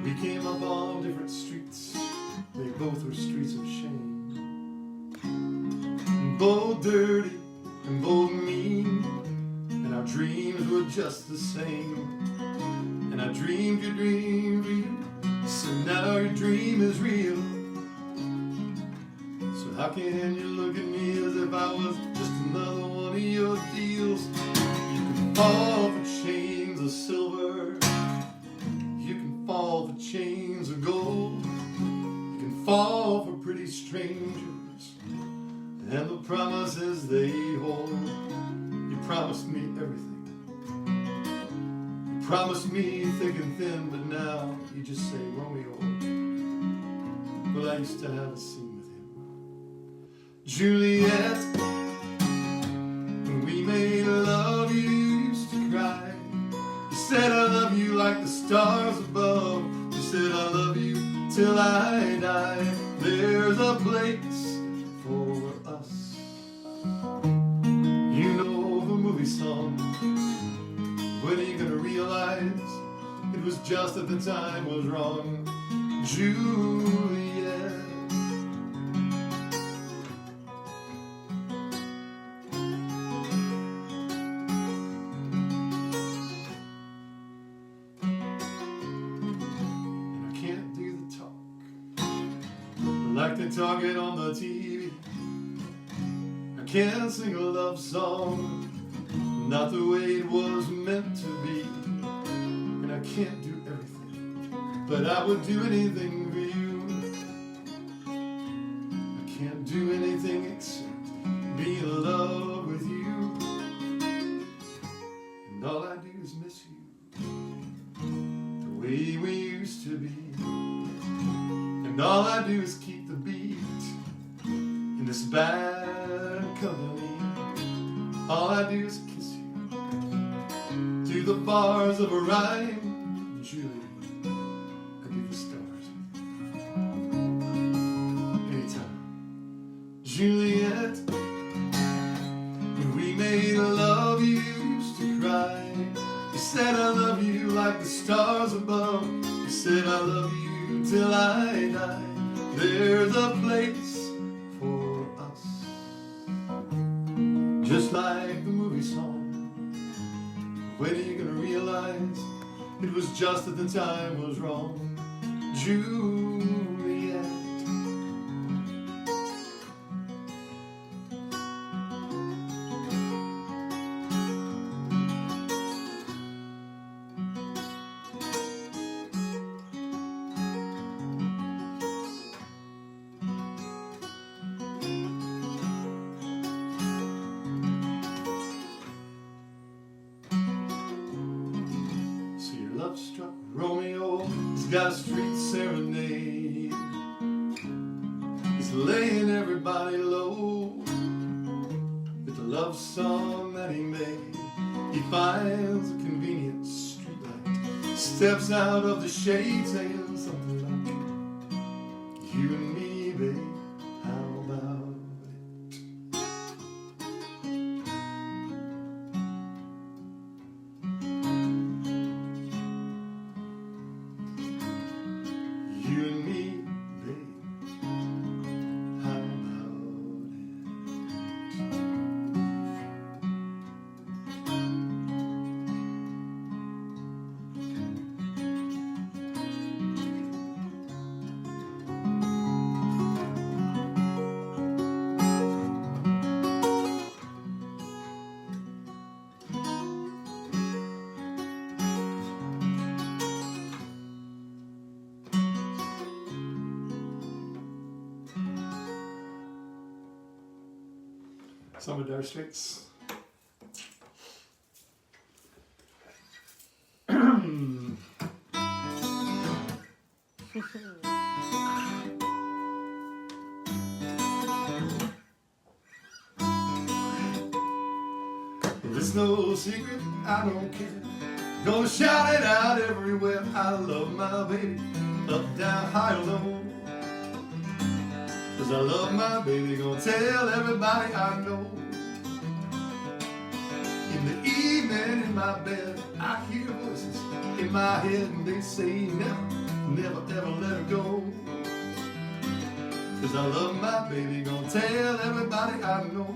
We came up on different streets, they both were streets of shame. Both dirty and both mean, and our dreams were just the same. And I dreamed your dream real, so now your dream is real. So how can you look at me as if I was just another one of your deals? You can fall for chains of silver, you can fall for chains of gold, you can fall for pretty strangers and the promises they hold. You promised me everything, you promised me thick and thin, but now you just say Romeo. Well, I used to have a scene with him. Juliet, when we made love you used to cry. You said I love you like the stars above. You said I love you till I die. There's a place for us. You know the movie song. When are you gonna realize it was just that the time was wrong, Juliet? And I can't do the talk like they talk it on the TV. I can't sing a love song not the way it was meant to be. And I can't do everything, but I would do anything for you. I can't do anything except be in love with you. And all I do is miss you, the way we used to be. And all I do is keep the beat in this bad company. All I do is kiss you to the bars of a rhyme. Julie, I do the stars anytime. Juliet, when we made love you used to cry. You said I love you like the stars above. You said I love you till I die. There's a place for us, just like the movie song. When are you gonna realize it was just that the time was wrong, Juliet? Love-struck Romeo, he's got a street serenade. He's laying everybody low with the love song that he made. He finds a convenient streetlight, steps out of the shade, saying something like, you and me, babe, how about it? You and me, babe, how about Some of Dire Straits. it's no secret, I don't care. Gonna shout it out everywhere. I love my baby, up, down, high or low. 'Cause I love my baby, gonna tell everybody I know. In the evening in my bed, I hear voices in my head, and they say never, never, ever let her go. 'Cause I love my baby, gonna tell everybody I know.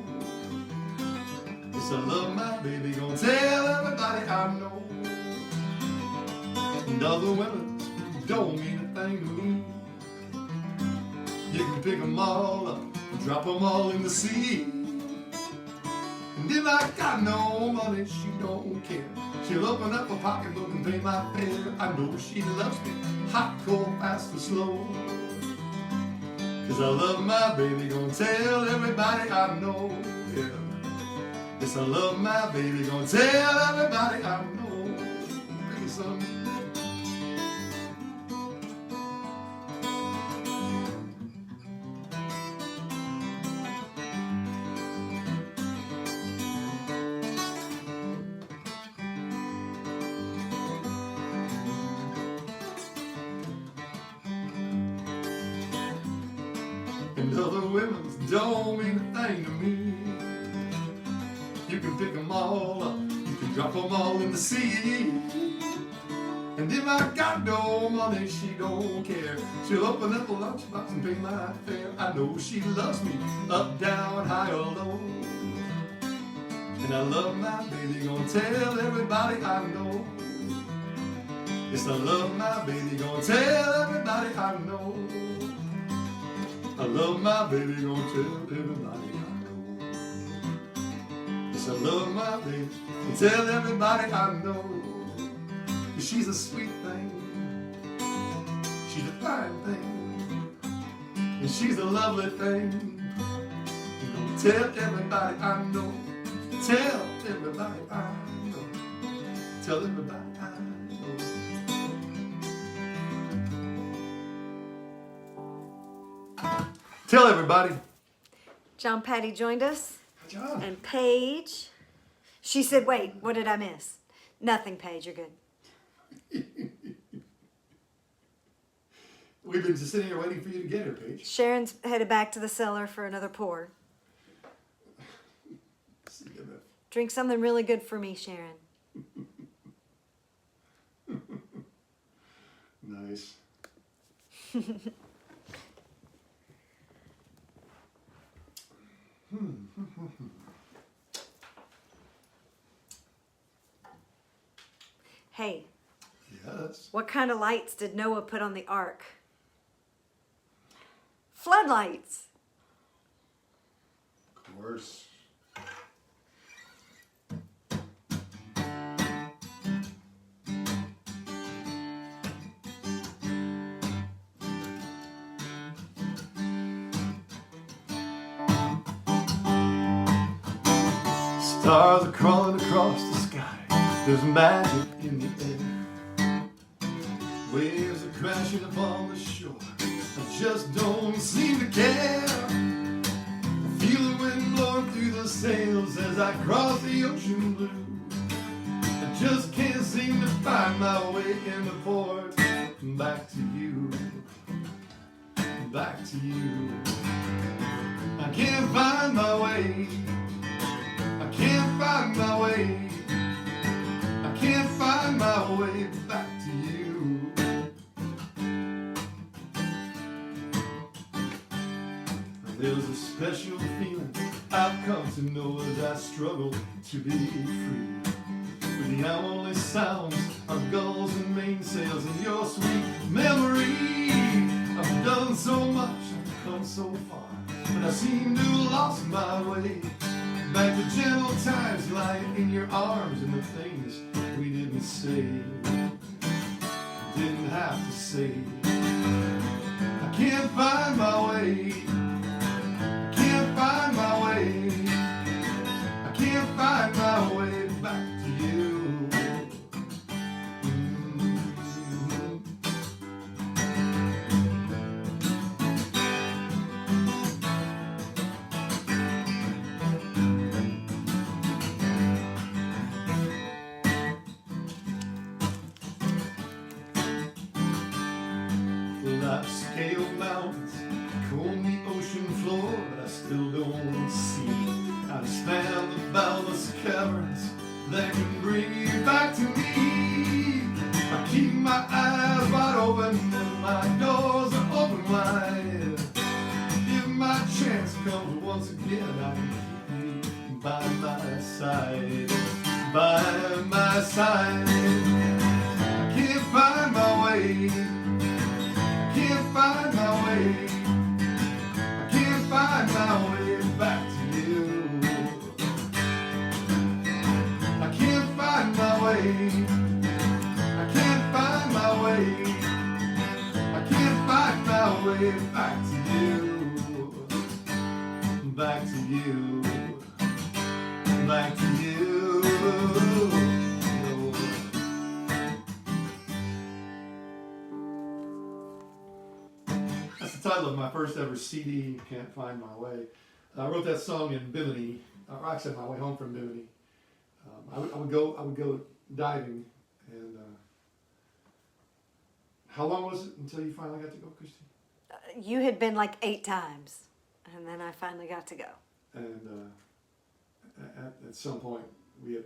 Yes, I love my baby, gonna tell everybody I know. And other women don't mean a thing to me. You can pick them all up and drop them all in the sea. And if I got no money, she don't care. She'll open up a pocketbook and pay my fare. I know she loves me, hot, cold, fast, or slow. 'Cause I love my baby, gonna tell everybody I know. Yeah. Yes, I love my baby, gonna tell everybody I know. Bring it some. And other women don't mean a thing to me. You can pick them all up, you can drop them all in the sea. And if I got no money, she don't care. She'll open up a lunchbox and pay my fare. I know she loves me, up, down, high or low. And I love my baby, gonna tell everybody I know. Yes, I love my baby, gonna tell everybody I know. I love my baby, gonna tell everybody I know. Yes, I love my baby, gonna tell everybody I know. She's a sweet thing, she's a fine thing, and she's a lovely thing. Gonna tell everybody I know. Tell everybody I know. Tell everybody I know. Tell everybody. John Patty joined us. John. And Paige. She said, wait, what did I miss? Nothing, Paige, you're good. We've been just sitting here waiting for you to get her, Paige. Sharon's headed back to the cellar for another pour. Drink something really good for me, Sharon. Nice. Hey, Yes. what kind of lights did Noah put on the ark? Floodlights. Of course. Stars are crawling across the sky. There's magic in the air. Waves are crashing upon the shore. I just don't seem to care. I feel the wind blowing through the sails as I cross the ocean blue. I just can't seem to find my way into port. Back to you. Back to you. I can't find my way. I can't find my way. I can't find my way back to you. There's a special feeling I've come to know as I struggle to be free. With the hourly sounds of gulls and mainsails and your sweet memory. I've done so much, I've come so far, but I seem to have lost my way. Back to gentle times lying in your arms and the things we didn't say, didn't have to say. I can't find my way. I can't find my way. I can't find my way back to you. I've scaled mountains, combed the ocean floor, but I still don't see how to span the boundless caverns that can bring you back to me. I keep my eyes wide open and my doors are open wide. If my chance comes once again, I can keep you by my side, by my side. I can't find my way, I can't find my way, I can't find my way back to you. I can't find my way, I can't find my way, I can't find my way back to you, back to you, back to you. That's the title of my first ever CD, Can't Find My Way. I wrote that song in Bimini, or actually on my way home from Bimini. I would go diving, and how long was it until you finally got to go, Christy? You had been like 8 times, and then I finally got to go. And at some point we had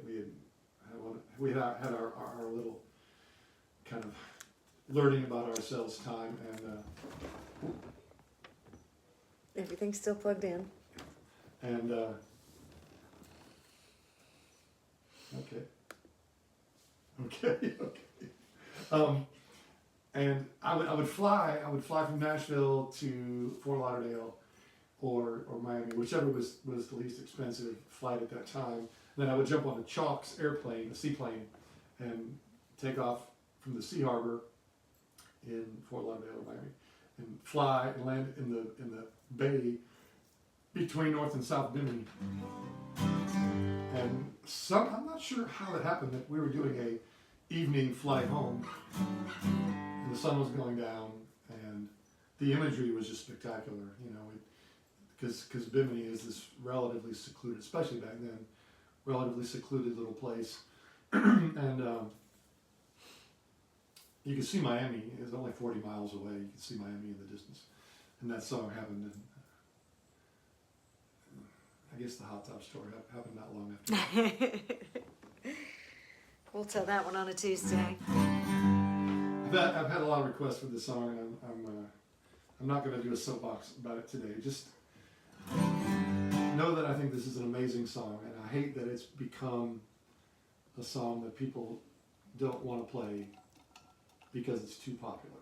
our little kind of learning about ourselves time, and Everything's still plugged in. and okay. And I would fly from Nashville to Fort Lauderdale or Miami, whichever was the least expensive flight at that time. And then I would jump on a Chalks airplane, a seaplane, and take off from the Sea Harbor in Fort Lauderdale or Miami, and fly and land in the bay between North and South Bimini. And I'm not sure how it happened that we were doing a evening flight home, and the sun was going down, and the imagery was just spectacular, you know, because Bimini is this relatively secluded, especially back then, relatively secluded little place, and you can see Miami. It's only 40 miles away. You can see Miami in the distance, and that song happened in, I guess the hot top story happened not long after. We'll tell that one on a Tuesday. I've had a lot of requests for this song, and I'm not going to do a soapbox about it today. Just know that I think this is an amazing song, and I hate that it's become a song that people don't want to play because it's too popular.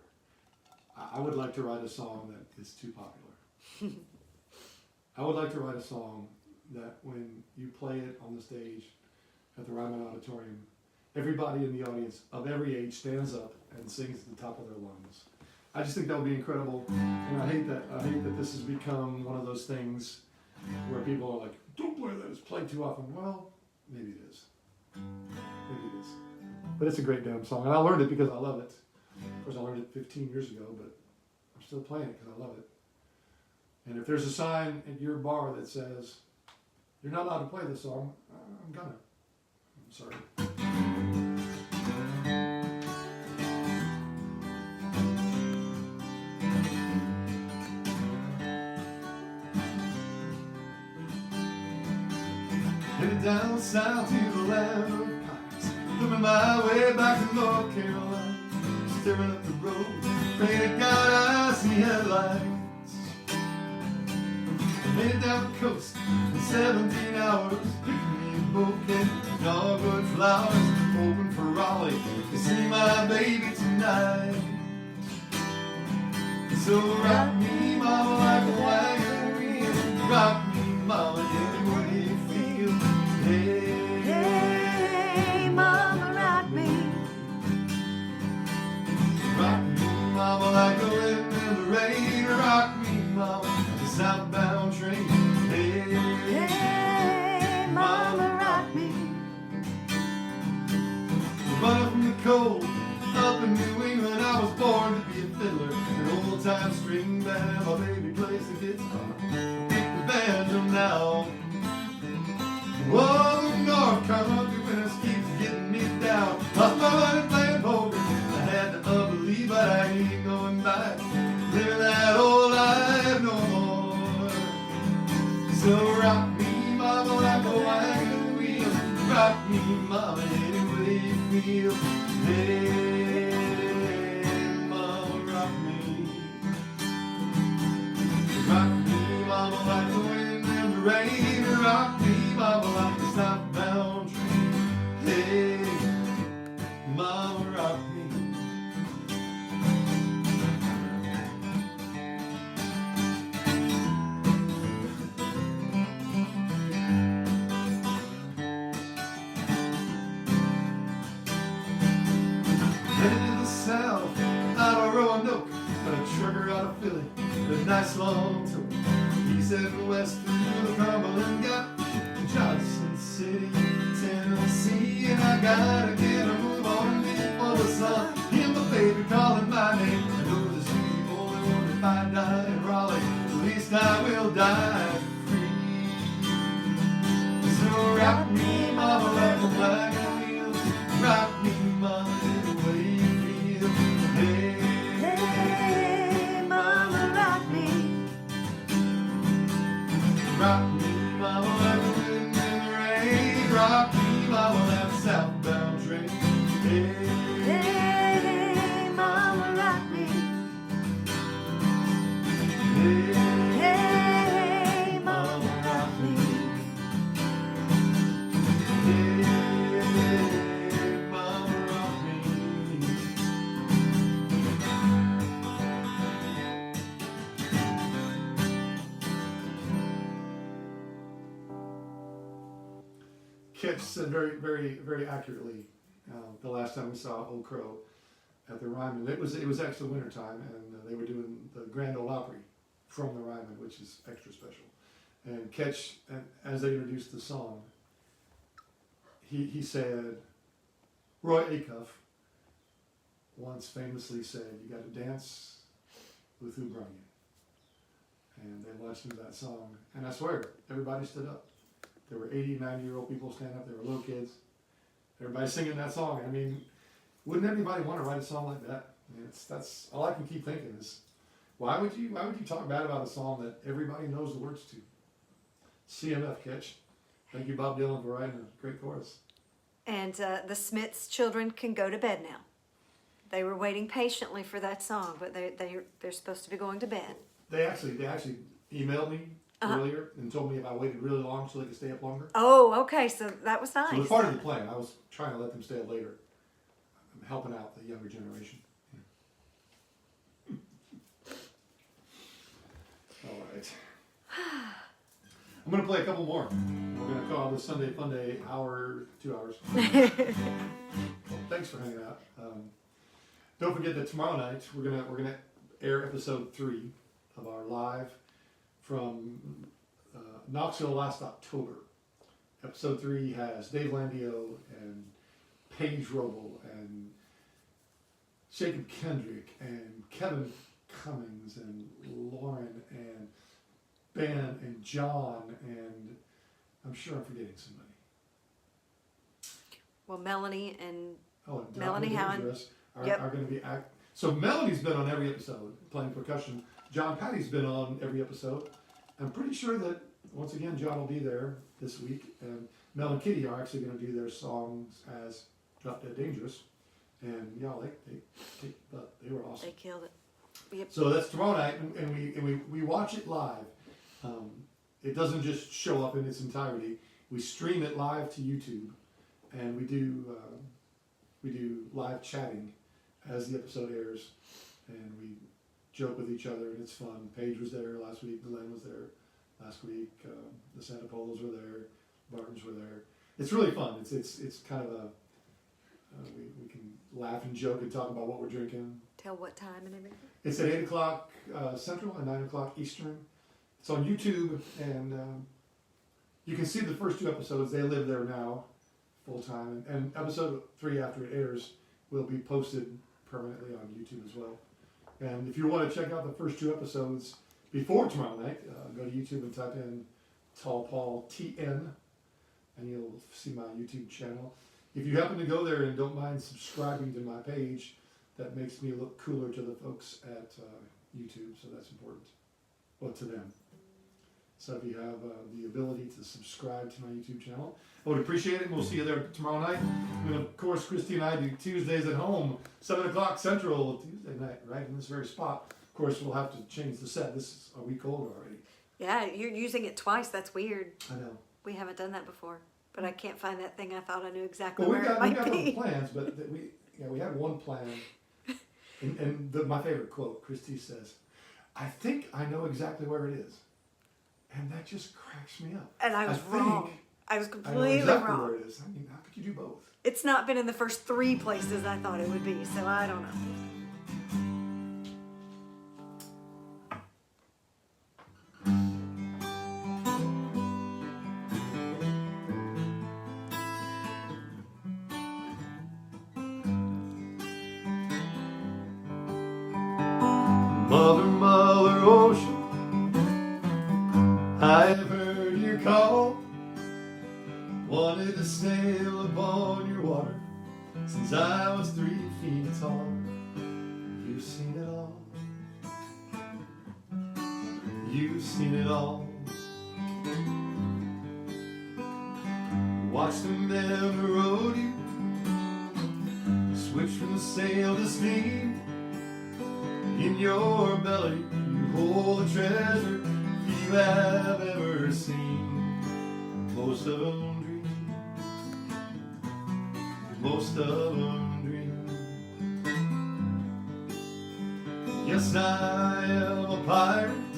I would like to write a song that is too popular. I would like to write a song that when you play it on the stage at the Ryman Auditorium, everybody in the audience of every age stands up and sings at the top of their lungs. I just think that would be incredible, and I hate that this has become one of those things where people are like, don't play that, it's played too often. Well, maybe it is. Maybe it is. But it's a great damn song, and I learned it because I love it. Of course, I learned it 15 years ago, but I'm still playing it because I love it. And if there's a sign at your bar that says, you're not allowed to play this song, I'm gonna. I'm sorry. Headed down south to the land of pines, flipping my way back to North Carolina, staring up the road, praying to God I see headlights. Made it down the coast in 17 hours, picking me a bouquet of dogwood flowers, hoping for Raleigh to see my baby tonight. So rock me, mama, like a wagon wheel. Rock me, mama, any way you feel. Hey, Hey, mama, rock me. rock me, mama, like a wind in the rain. Rock me, mama, like a southbound train. Hey, mama, rock me. Running from the cold, up in New England, I was born to be a fiddler. An old-time string band, my baby plays the guitar. Pick the banjo now. Whoa, the North Country winners keeps getting me down. Lost my money playing poker, I had to believe, but I ain't going back. So rock me, mama, like a wagon wheel. Rock me, mama, any way you feel. Hey, mama, rock me. Rock me, mama, like the wind and the rain. Rock me, mama, like the southbound train. Hey, mama, rock me. Headed to the south, out of Roanoke, got a trucker out of Philly, with a nice long tour. He's heading west through the Cumberland Gap, to Johnson City, Tennessee, and I gotta get a move on before the sun. Hear my baby calling my name. I know this is the only one if I die in Raleigh, at least I will die free. So rock me, mama, like a wagon wheel. Rock me, mama, any way you feel. Hey, Hey, mama, rock me. rock me, mama, like the wind and the rain. Rock me, mama, like a southbound train. Hey, Hey, mama, rock me. hey, Hey, mama, rock me. hey, mama, rock me. Ketch said very accurately the last time we saw Old Crow at the Ryman. It was actually wintertime, and they were doing the Grand Ole Opry from the Ryman, which is extra special. And Ketch, as they introduced the song, he said, Roy Acuff once famously said, "You got to dance with who brung you." And they launched into that song, and I swear, everybody stood up. There were 80, 90-year-old people standing up. There were little kids. Everybody singing that song. I mean, wouldn't anybody want to write a song like that? I mean, that's all I can keep thinking is, why would you talk bad about a song that everybody knows the words to? CMF, Ketch. Thank you, Bob Dylan, for writing a great chorus. And the Smiths children can go to bed now. They were waiting patiently for that song, but they're supposed to be going to bed. They actually emailed me earlier and told me if I waited really long so they could stay up longer. Oh, okay, so that was nice. So it was part of the plan. I was trying to let them stay up later. I'm helping out the younger generation. All right. I'm going to play a couple more. We're going to call this Sunday Fun Day hour, 2 hours. Well, thanks for hanging out. Don't forget that tomorrow night we're gonna air episode 3 of our live from Knoxville last October. Episode 3 has Dave Landio and Paige Roble and Jacob Kendrick and Kevin Cummings and Lauren and Ben and John, and I'm sure I'm forgetting somebody. Well, Melanie and And Melanie Howard are going to be So Melanie's been on every episode playing percussion. John Patty's been on every episode. I'm pretty sure that once again John will be there this week, and Mel and Kitty are actually going to do their songs as Drop Dead Dangerous, and y'all they were awesome. they killed it. Yep. So that's tomorrow night, and we watch it live. It doesn't just show up in its entirety. We stream it live to YouTube, and we do live chatting as the episode airs, and we joke with each other, and it's fun. Paige was there last week. Glenn was there last week. The Santa Polos were there. Bartons were there. It's really fun. It's kind of a we can laugh and joke and talk about what we're drinking. Tell what time and everything. It's at 8 o'clock Central and 9 o'clock Eastern. It's on YouTube, and you can see the first 2 episodes. They live there now, full time, and episode 3 after it airs will be posted permanently on YouTube as well. And if you want to check out the first 2 episodes before tomorrow night, go to YouTube and type in Tall Paul TN, and you'll see my YouTube channel. If you happen to go there and don't mind subscribing to my page, that makes me look cooler to the folks at YouTube, so that's important. Well, to them. So if you have the ability to subscribe to my YouTube channel, I would appreciate it. We'll see you there tomorrow night. And of course, Christy and I do Tuesdays at home, 7 o'clock Central, Tuesday night, right in this very spot. Of course, we'll have to change the set. This is a week old already. Yeah, you're using it twice. That's weird. I know. We haven't done that before, but I can't find that thing. I thought I knew exactly Well, where it we might got be. other plans, but we had one plan. And my favorite quote, Christy says, "I think I know exactly where it is," and that just cracks me up. And I was wrong. I was I know completely exactly wrong. where it is. I mean, how could you do both? It's not been in the first 3 places I thought it would be, so I don't know. Mother, Mother Ocean, I've heard your call. Wanted to sail upon your water since I was 3 feet tall. You've seen it all. You've seen it all. Watched the men who rode you switch from sail to steam. In your belly you hold the treasure few have ever seen. Most of them dream. Most of them dream. Yes, I am a pirate,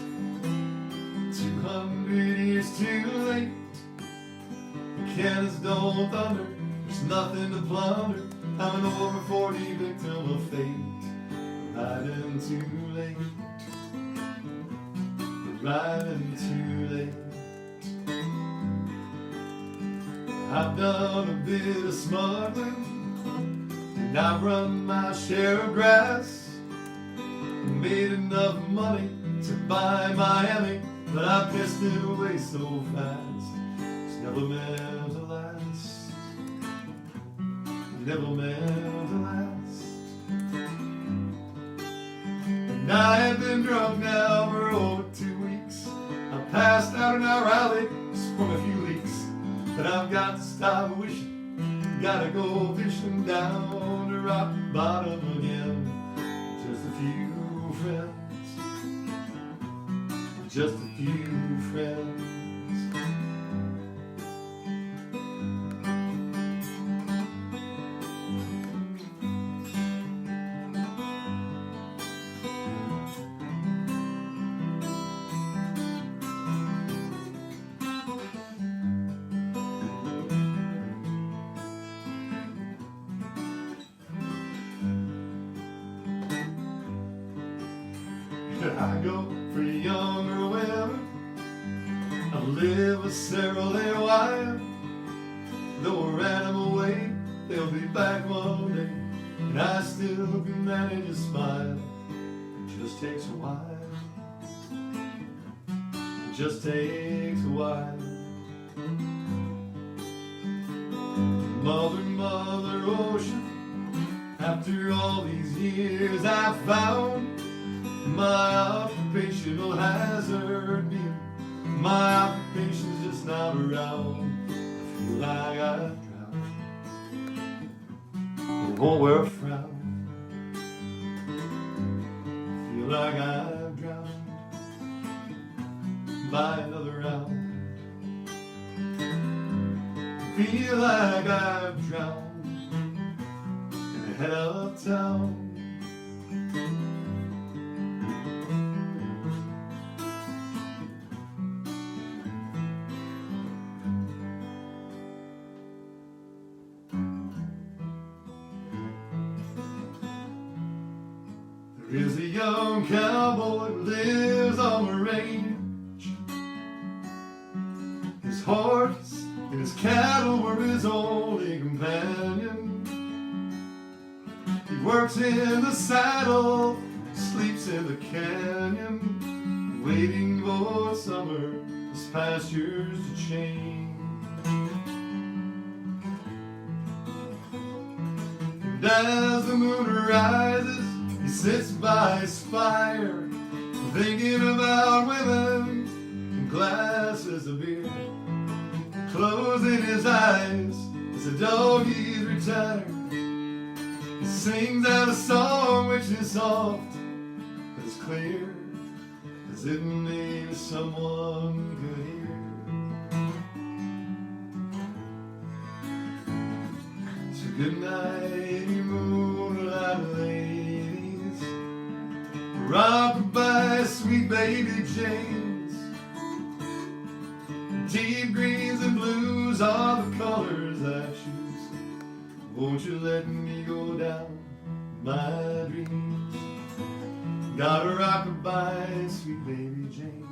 200 years too late. The cannons don't thunder, there's nothing to plunder. I'm an over 40 victim of fate. Riding too late, riding too late. I've done a bit of smuggling, and I've run my share of grass. Made enough money to buy Miami, but I pissed it away so fast. It's never meant to last, never meant to last. And I have been drunk now for over 2 weeks. I passed out in our alley, sprung a few leaks. But I've got to stop wishing, gotta go fishing down to rock bottom again. Just a few friends, just a few friends. I go for younger women. I live with several their wives. Though I ran them away, they'll be back one day, and I still can manage to smile. It just takes a while. It just takes a while. Mother, Mother Ocean, after all these years I found my occupational hazard being my occupation's just not around. I feel like I've drowned. I won't wear a frown. I feel like I've drowned by another round. I feel like I've drowned in the head of town. There is a young cowboy who lives on the range. His horse and his cattle were his only companion. He works in the saddle, sleeps in the canyon, waiting for summer, his pastures to change. And as the moon rises, he sits by his fire, thinking about women and glad glasses of beer, closing his eyes as the doggies retire. He sings out a song which is soft, but as clear as if maybe someone could hear. So good night, you moonlight ladies. Rock-a-bye, sweet baby James. Deep greens and blues are the colors I choose. Won't you let me go down my dreams? Gotta rock-a-bye, sweet baby James.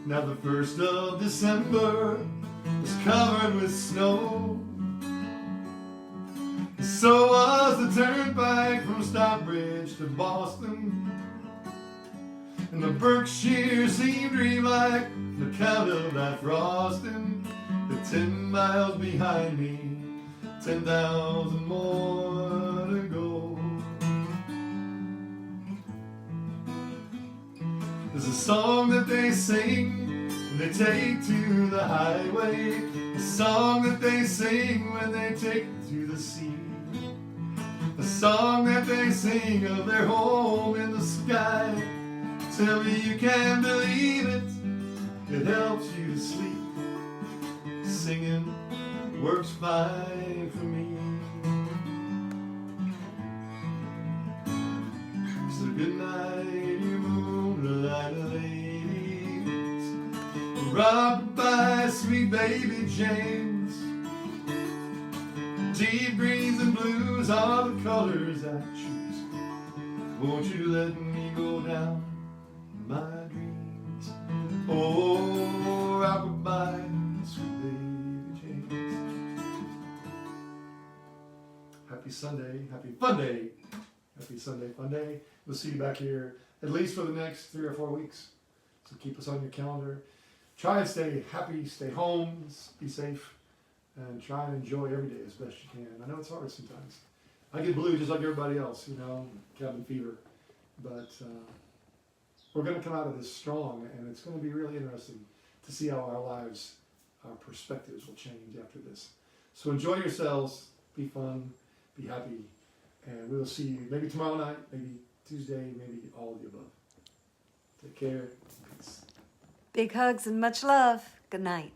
Now the 1st of December was covered with snow. So was the turnpike from Stockbridge to Boston. And the Berkshire seemed dream like the count of that frosting. The 10 miles behind me, 10,000 more to go. There's a song that they sing when they take to the highway, a song that they sing when they take to the sea, a song that they sing of their home in the sky. Tell me you can believe it, it helps you to sleep. Singing works fine for me. So good night, you moonlight ladies. Rock-a-bye, sweet baby James. Deep greens and blues are the colors I choose. Won't you let me go down my dreams? Oh, rock-a-bye, sweet baby James. Happy Sunday, happy fun day. Happy Sunday, fun day. We'll see you back here at least for the next 3 or 4 weeks. So keep us on your calendar. Try and stay happy, stay home, be safe, and try and enjoy every day as best you can. I know it's hard sometimes. I get blue just like everybody else, you know, cabin fever. But we're going to come out of this strong, and it's going to be really interesting to see how our lives, our perspectives will change after this. So enjoy yourselves, be fun, be happy, and we'll see you maybe tomorrow night, maybe Tuesday, maybe all of the above. Take care. Peace. Big hugs and much love. Good night.